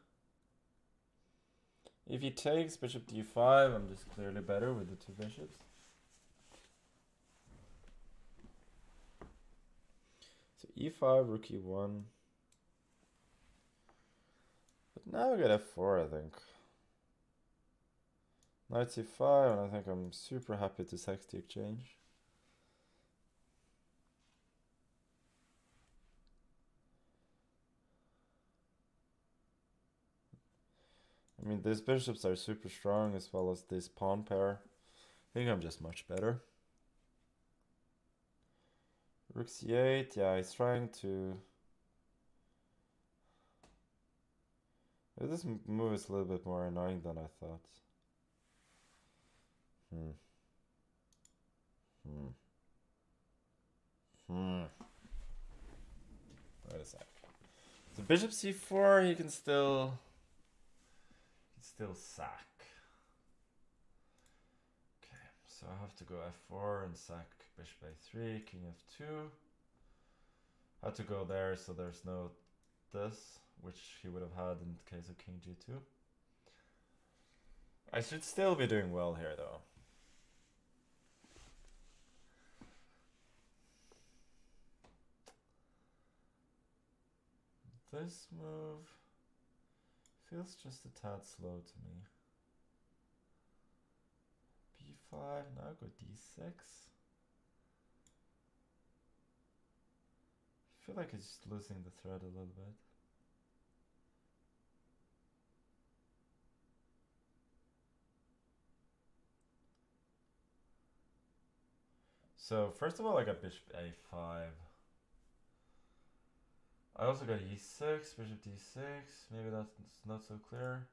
If he takes bishop d5, I'm just clearly better with the two bishops. So e5, rook e1. But now I get f4, I think. Knight c5, and I think I'm super happy to sack the exchange. I mean, these bishops are super strong as well as this pawn pair. I think I'm just much better. Rook c8, yeah, he's trying to... This move is a little bit more annoying than I thought. Wait a sec. So bishop c4, he can still sack. Okay, so I have to go f4 and sack bishop a3, king f2. I had to go there so there's no this, which he would have had in the case of king g2. I should still be doing well here though. This move feels just a tad slow to me. b5, now go d6. I feel like it's just losing the thread a little bit. So first of all, I got bishop a5. I also got e6, bishop d6. Maybe that's not so clear.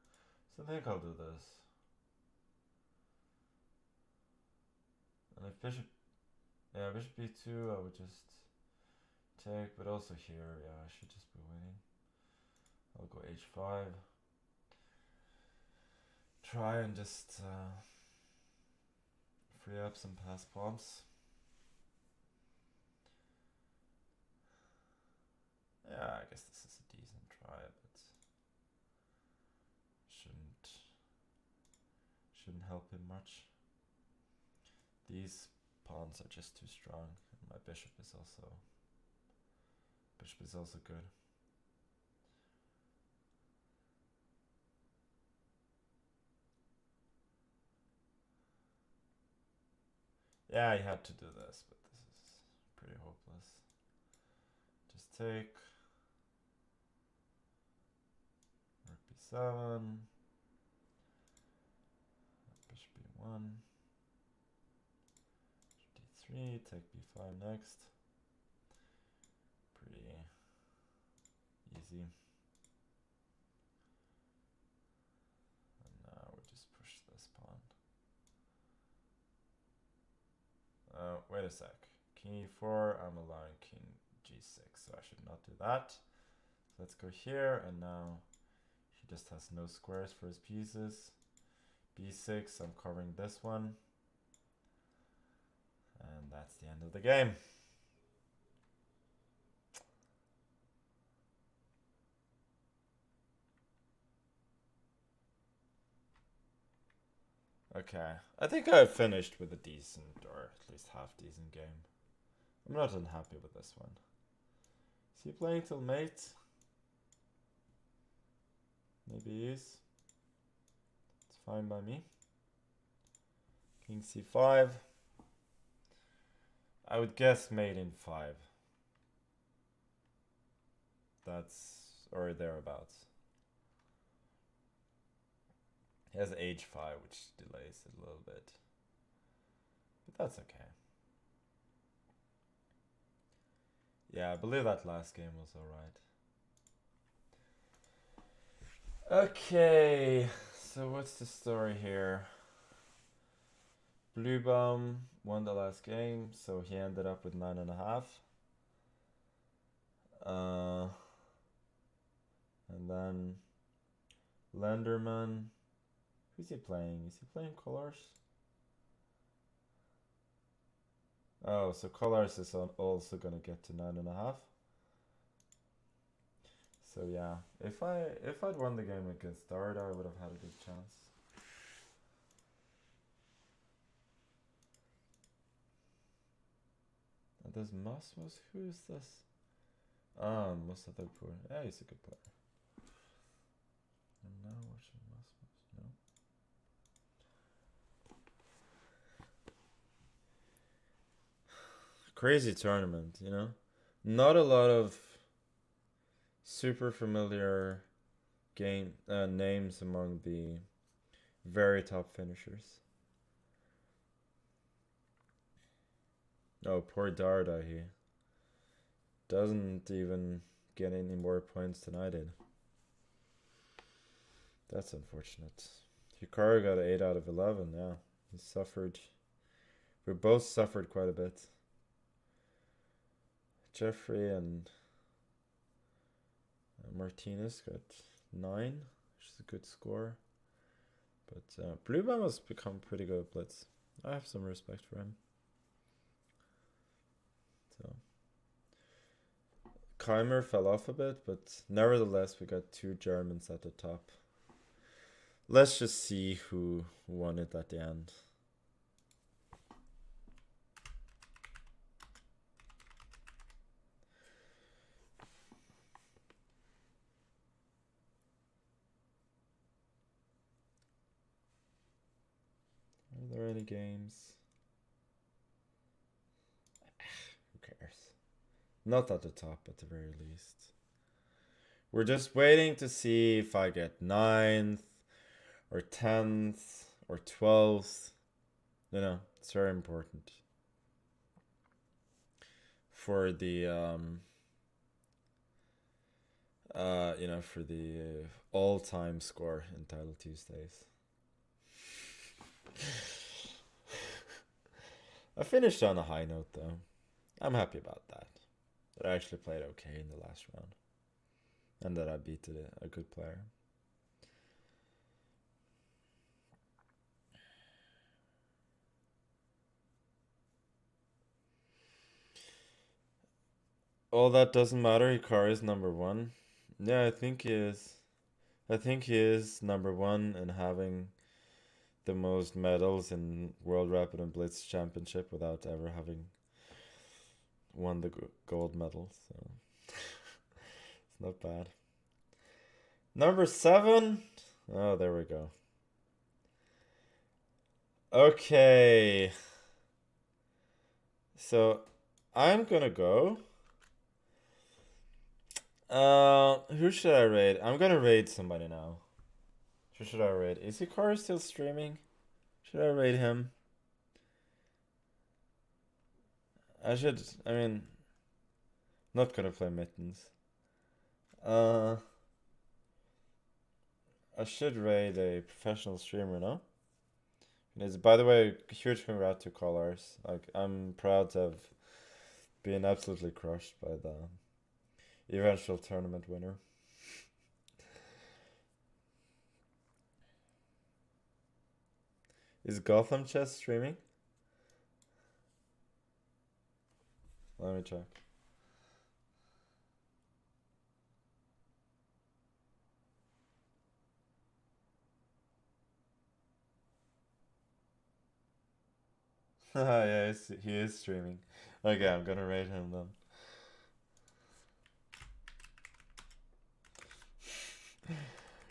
So I think I'll do this. And if bishop b2, I would just take, but also here, yeah, I should just be winning. I'll go h5. Try and just free up some passed pawns. Yeah, I guess this is a decent try, but shouldn't Shouldn't help him much. These pawns are just too strong. And my bishop is also good. Yeah, I had to do this, but this is pretty hopeless. Just take. Rook b7. Bishop b1. d3, take b5 next. Pretty easy. And now we just push this pawn. Wait a sec. King e4, I'm allowing king g6, so I should not do that. So let's go here, and now he just has no squares for his pieces. b6, I'm covering this one. And that's the end of the game. Okay, I think I finished with a decent, or at least half decent game. I'm not unhappy with this one. Is he playing till mate? Maybe he is. It's fine by me. King c5. I would guess mate in 5. That's, or thereabouts. He has h5, which delays it a little bit. But that's okay. Yeah, I believe that last game was alright. Okay, so what's the story here? Blue Bum won the last game, so he ended up with 9.5. And then Lenderman. Who's he playing? Is he playing Colors? Oh, so Colors is also gonna get to 9.5. So yeah, if I'd won the game against Dart, I would have had a good chance. And this Masmus, who is this? Ah, Mustafapur. Yeah, he's a good player. And now watching Masmus, no. Crazy tournament, you know? Not a lot of super familiar game names among the very top finishers. Oh, poor Darda, he doesn't even get any more points than I did. That's unfortunate. Hikaru got 8 out of 11, yeah. He suffered. We both suffered quite a bit. Jeffrey and Martinez got 9, which is a good score. But Blue Bum has become pretty good at Blitz. I have some respect for him. So Keimer fell off a bit, but nevertheless we got 2 Germans at the top. Let's just see who won it at the end. Are there any games? Who cares? Not at the top at the very least. We're just waiting to see if I get 9th or 10th or 12th. You know, it's very important for the for the all-time score in Title Tuesdays. I finished on a high note though. I'm happy about that. That I actually played okay in the last round. And that I beat a good player. All that doesn't matter. Hikaru is number 1. Yeah, I think he is. I think he is number 1 and having the most medals in World Rapid and Blitz Championship without ever having won the gold medal. So it's not bad. Number 7. Oh, there we go. Okay. So I'm gonna go. Who should I raid? I'm gonna raid somebody now. Who should I raid? Is Hikaru still streaming? Should I raid him? I mean, not gonna play Mittens. I should raid a professional streamer, no? It's, by the way, huge congrats to Colors. Like, I'm proud to have been absolutely crushed by the eventual tournament winner. Is Gotham Chess streaming? Let me check. Yeah, he is streaming. Okay, I'm gonna rate him then.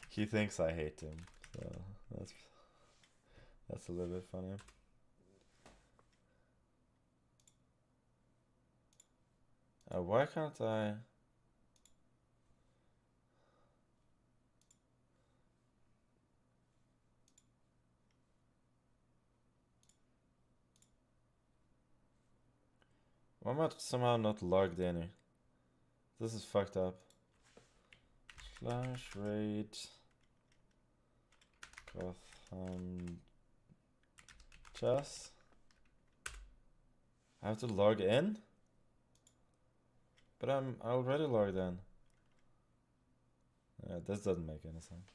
He thinks I hate him, so that's a little bit funny. Why can't I? Why am I somehow not logged in? This is fucked up. Slash raid Gotham Chess. I have to log in? But I'm already logged in. Yeah, this doesn't make any sense.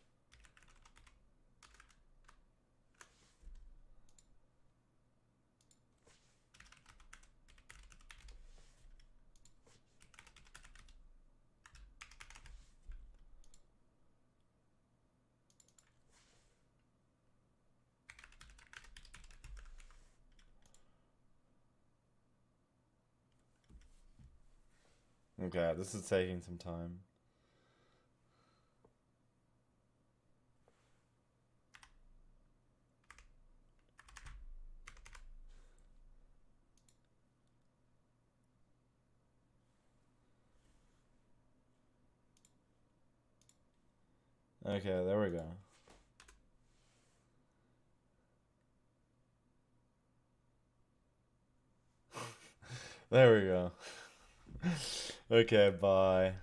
Okay, this is taking some time. Okay, there we go. There we go. Okay, bye.